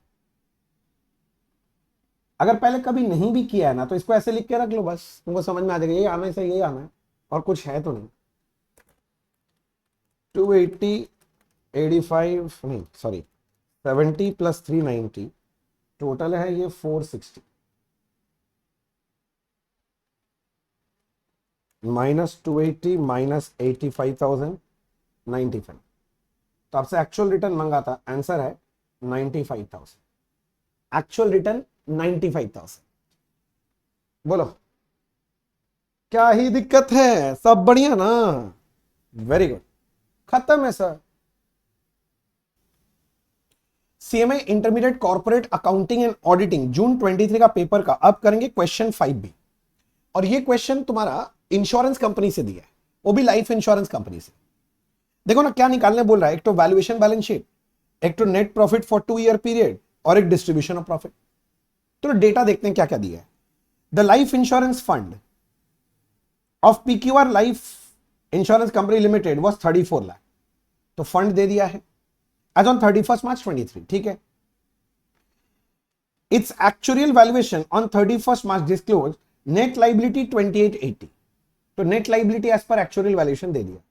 अगर पहले कभी नहीं भी किया है ना तो इसको ऐसे लिख के रख लो, बस तुमको समझ में आ जाएगा, यही आना है, यही आना है, और कुछ है तो नहीं। 280 85 नहीं सॉरी 70 प्लस 390 टोटल है ये 460 माइनस 280 माइनस 85,095। तो आपसे एक्चुअल रिटर्न मांगा था, आंसर है 95,000। Actual return 95,000। बोलो क्या ही दिक्कत है, सब बढ़िया ना, वेरी गुड, खत्म है sir. CMA intermediate corporate accounting and auditing June 23 का पेपर का अब करेंगे क्वेश्चन 5 भी, और ये क्वेश्चन तुम्हारा इंश्योरेंस कंपनी से दिया है, वो भी लाइफ इंश्योरेंस कंपनी से। देखो ना क्या निकालने बोल रहा है, एक तो वैल्यूएशन बैलेंस शीट, एक तो net profit for 2 year period, और एक डिस्ट्रीब्यूशन ऑफ प्रॉफिट। तो डेटा देखते हैं क्या क्या दिया है। The life insurance fund of PQR life insurance company limited was 34 lakh, तो फंड दे दिया है एज ऑन 31 मार्च 23, ठीक है। It's actual valuation on 31st March disclose net liability 2880। तो net liability as per actual valuation दे दिया।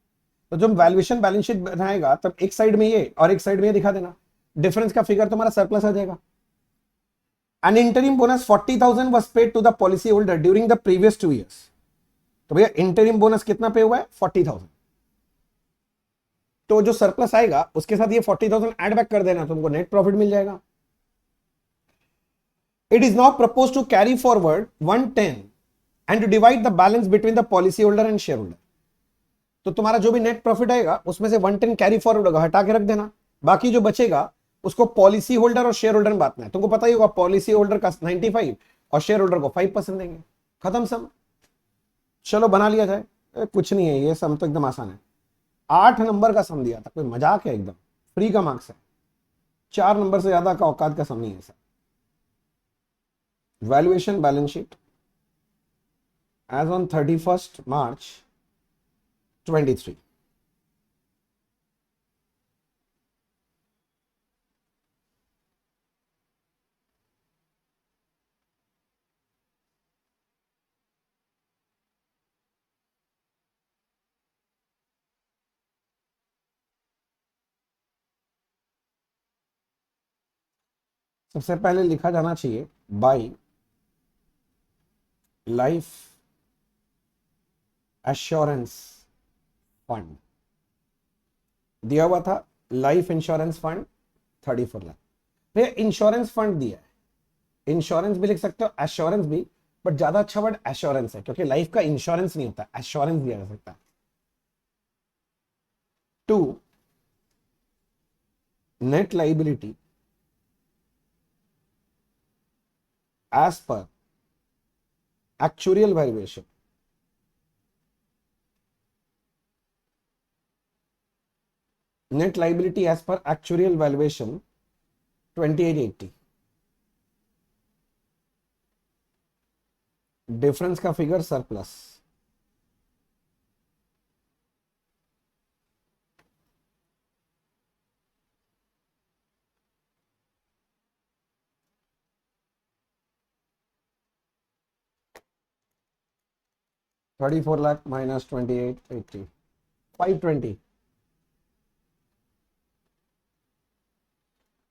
तो जब वैल्यूएशन बैलेंस शीट बनाएगा तब एक साइड में ये और एक साइड में ये दिखा देना, डिफरेंस का फिगर तुम्हारा सरप्लस आ जाएगा। An interim bonus 40,000 was paid to the policy holder during the previous 2 years। तो भैया इंटरिम बोनस कितना पे हुआ है? 40,000। तो जो सरप्लस आएगा उसके साथ ये 40,000 ऐड बैक कर देना, तुमको नेट प्रॉफिट मिल जाएगा। It is now proposed to carry forward 110 and to divide the balance between the policy holder and shareholder। तो तुम्हारा जो भी नेट प्रॉफिट आएगा उसमें से 110 कैरी फॉरवर्ड होगा, हटा के रख देना, बाकी जो बचेगा उसको पॉलिसी होल्डर और शेयर होल्डर में बांटना है। तुमको पता ही होगा पॉलिसी होल्डर का 95 और शेयर होल्डर को 5% देंगे, खत्म सम। चलो बना लिया जाए, कुछ नहीं है, ये सम तो एकदम आसान है। 8 नंबर का सम दिया था, कोई मजाक है? एकदम फ्री का मार्क्स है, 4 नंबर से ज्यादा का औकात का सम नहीं है sir. Valuation balance sheet as on 31st March 23। सबसे पहले लिखा जाना चाहिए बाय लाइफ एश्योरेंस फंड। दिया हुआ था लाइफ इंश्योरेंस फंड 34 लाख। भैया इंश्योरेंस फंड दिया है, इंश्योरेंस भी लिख सकते हो, एश्योरेंस भी, बट ज्यादा अच्छा वर्ड एश्योरेंस है क्योंकि लाइफ का इंश्योरेंस नहीं होता, एश्योरेंस दिया जा सकता है। 2 net liability as per actual valuation. Net liability as per actual valuation 2880। Difference का फिगर सरप्लस। $34 लाख minus 2880 520।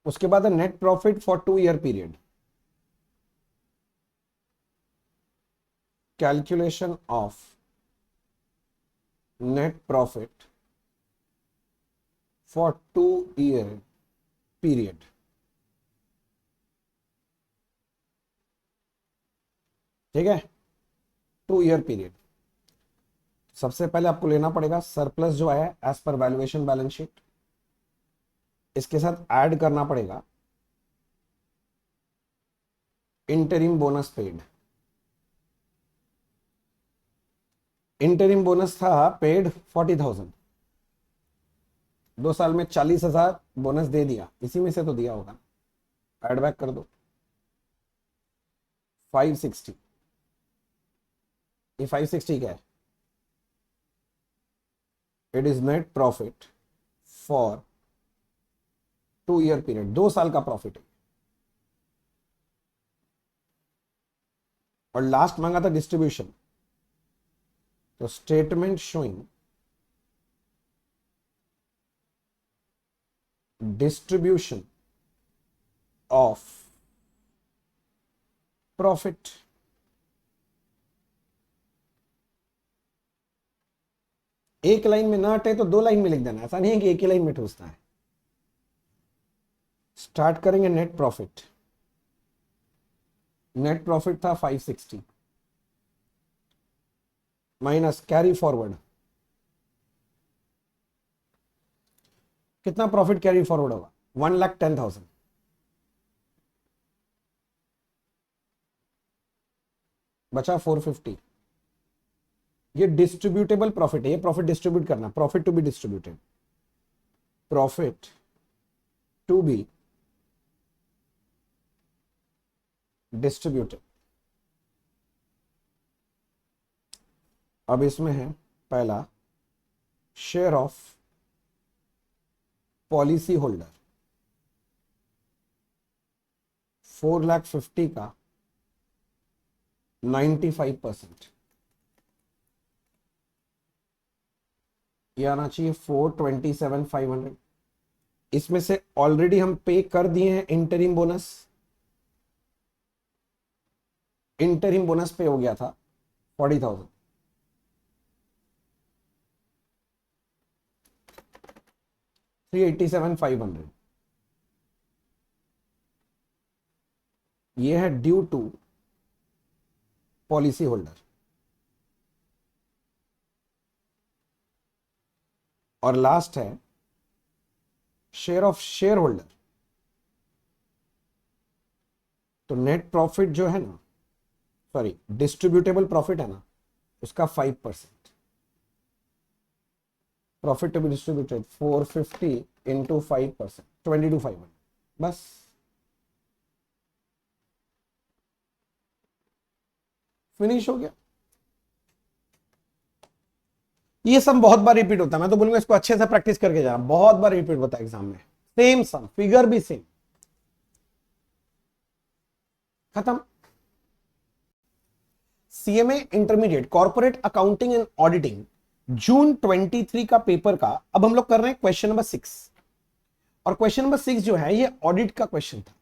उसके बाद net profit for 2-year period. Calculation of net profit for 2-year period. ठीक है, 2-year पीरियड। सबसे पहले आपको लेना पड़ेगा सरप्लस जो आया as per valuation balance sheet, इसके साथ ऐड करना पड़ेगा interim bonus paid. Interim bonus था पेड 40,000, 2 साल में 40,000 बोनस दे दिया, इसी में से तो दिया होगा, ऐड बैक कर दो 560। ये 560 क्या है? It is net profit for 2-year period, 2 साल का प्रॉफिट है। और लास्ट मांगा था डिस्ट्रीब्यूशन, तो statement showing distribution of profit. एक लाइन में ना अटे तो 2 लाइन में लिख देना, ऐसा नहीं है कि एक ही लाइन में ठूसना है। स्टार्ट करेंगे नेट प्रॉफिट। नेट प्रॉफिट था 560 माइनस कैरी फॉरवर्ड। कितना प्रॉफिट कैरी फॉरवर्ड होगा? 1,10,000। बचा 450। ये डिस्ट्रीब्यूटेबल प्रॉफिट है, ये प्रॉफिट डिस्ट्रीब्यूट करना, profit to be distributed, profit to be distributed. अब इसमें है पहला शेयर ऑफ पॉलिसी होल्डर 4,50,000 का 95%, ये आना चाहिए 427,500। इसमें से ऑलरेडी हम पे कर दिए हैं इंटरिम बोनस। इंटरिम बोनस पे हो गया था 40,000। 387,500 ये है ड्यू टू पॉलिसी होल्डर। और लास्ट है शेयर ऑफ शेयर होल्डर। तो नेट प्रॉफिट जो है ना, सॉरी डिस्ट्रीब्यूटेबल प्रॉफिट है ना, उसका 5% profit to be distributed 450 into 5%, 22,500। बस फिनिश हो गया। ये सम बहुत बार रिपीट होता है, मैं तो बोलूंगा इसको अच्छे से प्रैक्टिस करके जाना, बहुत बार रिपीट होता है एग्जाम में। सेम सम, फिगर भी सेम। खत्म। CMA intermediate corporate accounting and auditing June 23 का पेपर का अब हम लोग कर रहे हैं क्वेश्चन नंबर 6। और क्वेश्चन नंबर 6 जो है ये ऑडिट का क्वेश्चन था।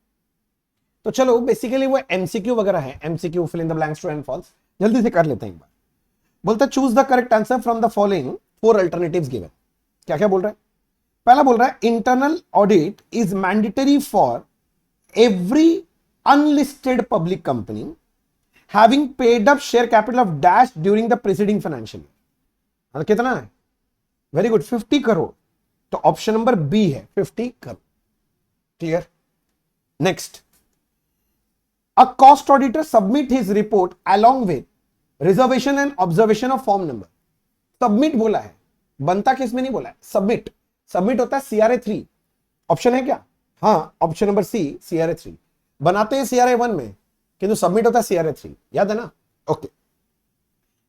तो चलो बेसिकली वो एमसीक्यू वगैरह है, MCQ fill in the blanks true and false, जल्दी से कर लेते हैं एक बार। बोलता है choose the correct answer from the following 4 alternatives given. क्या क्या बोल रहा है? पहला बोल रहा है internal audit is mandatory for every unlisted public company having paid up share capital of dash during the preceding financial year. कितना है? Very good, 50 crore. तो ऑप्शन नंबर बी है 50 crore. Clear? Next, a cost auditor submit his report along with reservation and observation of form number। Submit बोला है, बनता किसमें नहीं बोला है, सबमिट। सबमिट होता है सीआरए 3। ऑप्शन है क्या? हाँ, ऑप्शन नंबर सी सीआरए 3। बनाते हैं सीआरए 1 में, किंतु सबमिट होता है सीआरए 3, याद है ना? Okay.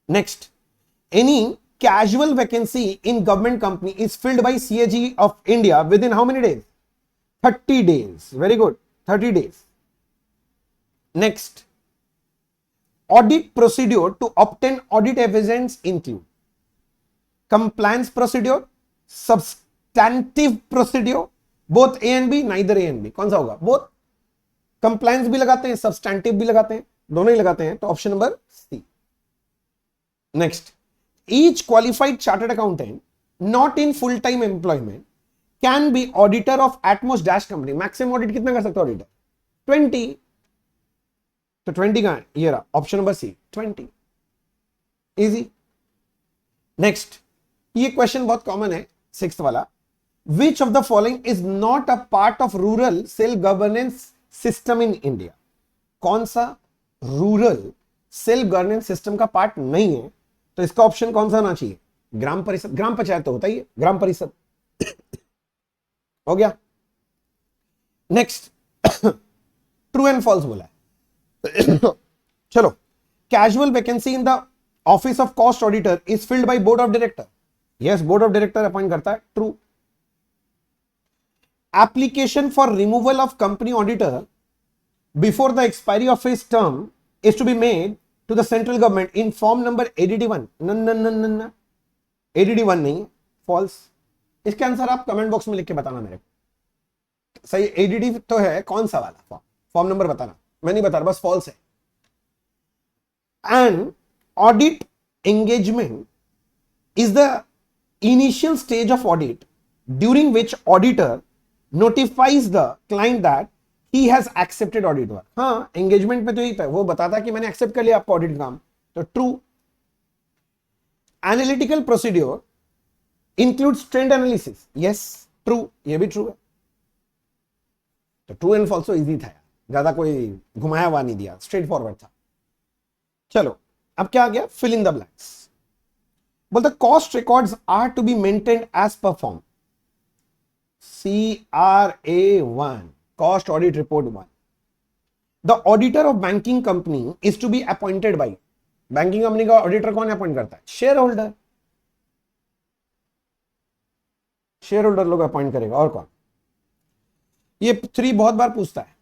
Next, any casual vacancy in government company is filled bye CAG of India with in how many days? 30 days. Very good, 30 days. Next, audit procedure to obtain audit evidence include compliance procedure, substantive procedure, both A and B, neither A and B। कौन सा होगा? both। compliance भी लगाते हैं, substantive भी लगाते हैं, दोनों ही लगाते हैं, तो option number C. Next, each qualified chartered accountant not in full time employment can be auditor of at most dash company। Maximum audit कितना कर सकता है ऑडिटर? 20। तो 20 का है, ये रहा option number C 20। Easy. Next, ये क्वेश्चन बहुत कॉमन है 6th वाला। Which of the following is not a part of rural self governance system in India? कौन सा रूरल सेल्फ गवर्नेंस सिस्टम का पार्ट नहीं है? तो इसका ऑप्शन कौन सा होना चाहिए? ग्राम परिषद। ग्राम पंचायत तो होता ही है, ग्राम परिषद। हो गया। नेक्स्ट, ट्रू एंड फॉल्स बोला है। चलो, casual vacancy in the office of cost auditor is filled by board of director. Yes, board of director appoint करता है। True. Application for removal of company auditor before the expiry of his term is to be made to the central government in form number ADD 1। न ADD 1 नहीं, false. इसके answer आप comment box में लिख के बताना मेरे को। सही एडीडी तो है, कौन सा वाला फॉर्म नंबर बताना, मैं नहीं बता रहा, बस फॉल्स है। And audit engagement is the initial stage of audit during which auditor notifies the client that he has accepted audit work. हाँ, एंगेजमेंट में तो यही था, वो बताता कि मैंने एक्सेप्ट कर लिया आपका ऑडिट काम, तो true. Analytical procedure includes trend analysis. Yes, true, ये भी ट्रू है। तो ट्रू एंड फॉल्स तो इजी था, ज्यादा कोई घुमाया हुआ नहीं दिया, स्ट्रेट फॉरवर्ड था। चलो, अब क्या आ गया? Fill in the blanks. बोलते cost records are to be maintained as per form. CRA1 cost audit report 1। The auditor of banking company is to be appointed by. Banking company का auditor कौन appoint करता है? Share holder. Share holder लोग appoint करेगा, और कौन? ये 3 बहुत बार पूछता है।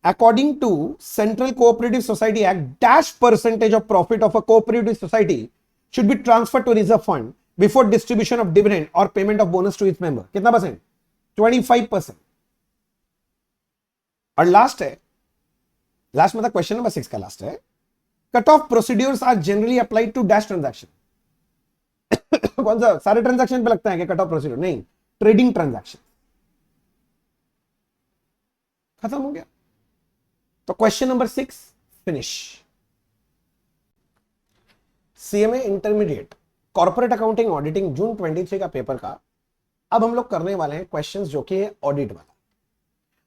according to Central Cooperative Society Act, dash percentage of profit of a cooperative society should be transferred to reserve fund before distribution of dividend or payment of bonus to its member. कितना percent? 25%. और last है, last मतलब question number 6 का last है, cut off procedures are generally applied to dash transaction. कौन सा? सारे transaction पे लगता है क्या कट ऑफ प्रोसीड्यूर? नहीं, ट्रेडिंग ट्रांजैक्शन. खत्म हो गया. तो question number 6 finish. CMA intermediate corporate accounting auditing June 23 का पेपर का अब हम लोग करने वाले हैं क्वेश्चंस जो कि है ऑडिट वाला.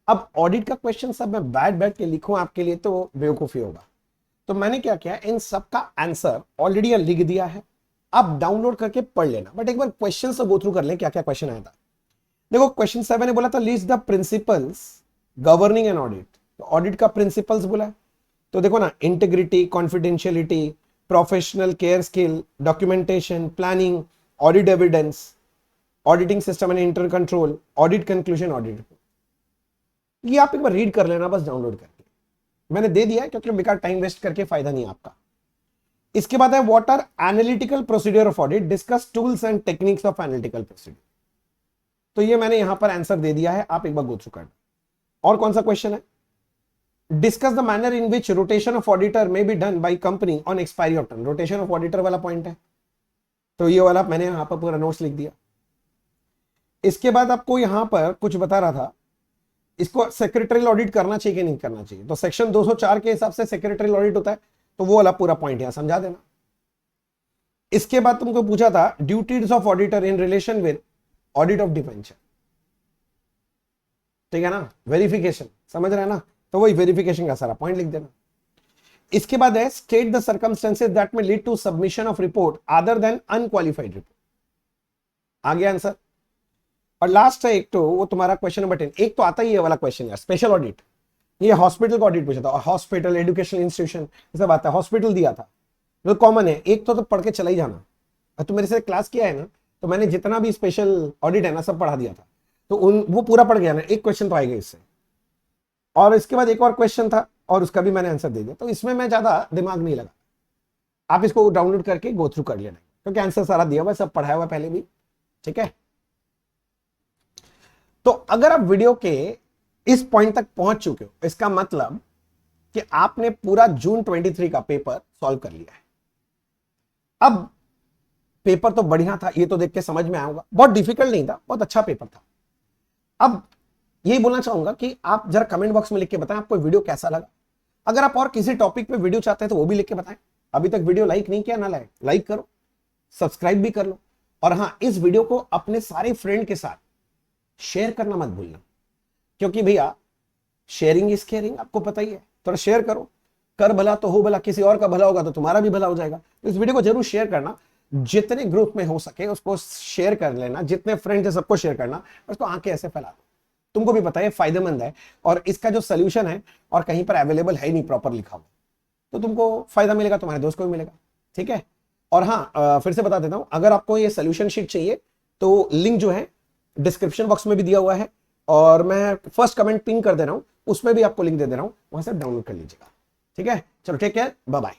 अब ऑडिट का क्वेश्चन सब मैं बैठ के लिखूं आपके लिए तो बेवकूफी होगा. तो मैंने क्या किया, इन सब का आंसर ऑलरेडी लिख दिया है, आप डाउनलोड करके पढ़ लेना. बट एक बार क्वेश्चन से गो थ्रू कर लें क्या क्या क्वेश्चन आया था. देखो क्वेश्चन 7 ने बोला था list the principles governing an audit. तो ऑडिट का प्रिंसिपल्स बोला है, तो देखो ना, integrity, confidentiality, professional care skill, documentation, planning, audit evidence, auditing system and inter control, audit conclusion, audit. ये आप एक बार रीड कर लेना बस डाउनलोड करके. मैंने दे दिया है क्योंकि बेकार टाइम वेस्ट करके फायदा नहीं आपका. इसके बाद है what are analytical procedure of audit, discuss tools and techniques of analytical procedure. तो ये मैंने यहां पर आंसर दे दिया है, आप एक बार गो थ्रू कर. और कौन सा क्वेश्चन है, discuss the manner in which rotation of auditor may be done by company on expiry of term. Rotation of auditor वाला पॉइंट है, तो ये वाला मैंने यहां पर पूरा नोट्स लिख दिया. इसके बाद आपको यहां पर कुछ बता रहा था, इसको सेक्रेटरियल ऑडिट करना चाहिए कि नहीं करना चाहिए. तो सेक्शन 204 के हिसाब से सेक्रेटरियल ऑडिट होता है, तो वो वाला पूरा पॉइंट यहां समझा देना. इसके बाद तुमको पूछा था duties of auditor in relation with audit of debenture. ठीक है ना, वेरिफिकेशन, समझ रहे हैं ना, तो वही वेरिफिकेशन का सारा पॉइंट लिख देना. इसके बाद है state the circumstances that may lead to submission of report other than unqualified report. आ गया आंसर. और लास्ट है एक तो वो तुम्हारा क्वेश्चन नंबर 10. एक तो आता ही है वाला क्वेश्चन यार, स्पेशल ऑडिट. ये हॉस्पिटल का ऑडिट पूछा था, हॉस्पिटल, एजुकेशनल इंस्टीट्यूशन, ये सब आता है. हॉस्पिटल दिया था, जो कॉमन है. एक तो पढ़ के चला ही जाना. तो मेरे से क्लास किया है ना, तो मैंने जितना भी स्पेशल ऑडिट है ना सब पढ़ा दिया था, तो वो पूरा पढ़ गया ना. एक क्वेश्चन तो आएगा इससे. और इसके बाद एक और क्वेश्चन था और उसका भी मैंने आंसर दे दिया. तो इसमें मैं ज्यादा दिमाग नहीं लगा, आप इसको डाउनलोड करके गो थ्रू कर लेना, क्योंकि आंसर सारा दिया हुआ है, सब पढ़ाया हुआ पहले भी. ठीक है, तो अगर आप वीडियो के इस पॉइंट तक पहुंच चुके हो, इसका मतलब कि आपने पूरा जून 23 का पेपर सॉल्व कर लिया है. अब पेपर तो बढ़िया था, ये तो देख के समझ में आऊंगा, बहुत डिफिकल्ट नहीं था, बहुत अच्छा पेपर था. अब यही बोलना चाहूंगा कि आप जरा कमेंट बॉक्स में लिख के बताएं आपको वीडियो कैसा लगा. अगर आप और किसी टॉपिक पे वीडियो चाहते हैं तो वो भी लिख के बताएं. अभी तक वीडियो लाइक नहीं किया ना, लाइक करो, सब्सक्राइब भी कर लो. और हाँ, इस वीडियो को अपने सारे फ्रेंड के साथ शेयर करना मत भूलना, क्योंकि भैया शेयरिंग इज केयरिंग, आपको पता ही है. थोड़ा शेयर करो, कर भला तो हो भला, किसी और का भला होगा तो तुम्हारा भी भला हो जाएगा. तो इस वीडियो को जरूर शेयर करना, जितने ग्रुप में हो सके उसको शेयर कर लेना, जितने फ्रेंड्स है सबको शेयर करना, उसको आंखें ऐसे फैला दो. तुमको भी पता है फायदेमंद है, और इसका जो सोल्यूशन है और कहीं पर अवेलेबल है नहीं प्रॉपर लिखा हुआ, तो तुमको फायदा मिलेगा, तुम्हारे दोस्त को भी मिलेगा. ठीक है, और हाँ फिर से बता देता हूं, अगर आपको ये सोल्यूशन शीट चाहिए तो लिंक जो है डिस्क्रिप्शन बॉक्स में भी दिया हुआ है, और मैं फर्स्ट कमेंट पिन कर दे रहा हूं, उसमें भी आपको लिंक दे दे रहा हूं, वहां से डाउनलोड कर लीजिएगा. ठीक है, चलो टेक केयर, बाय बाय.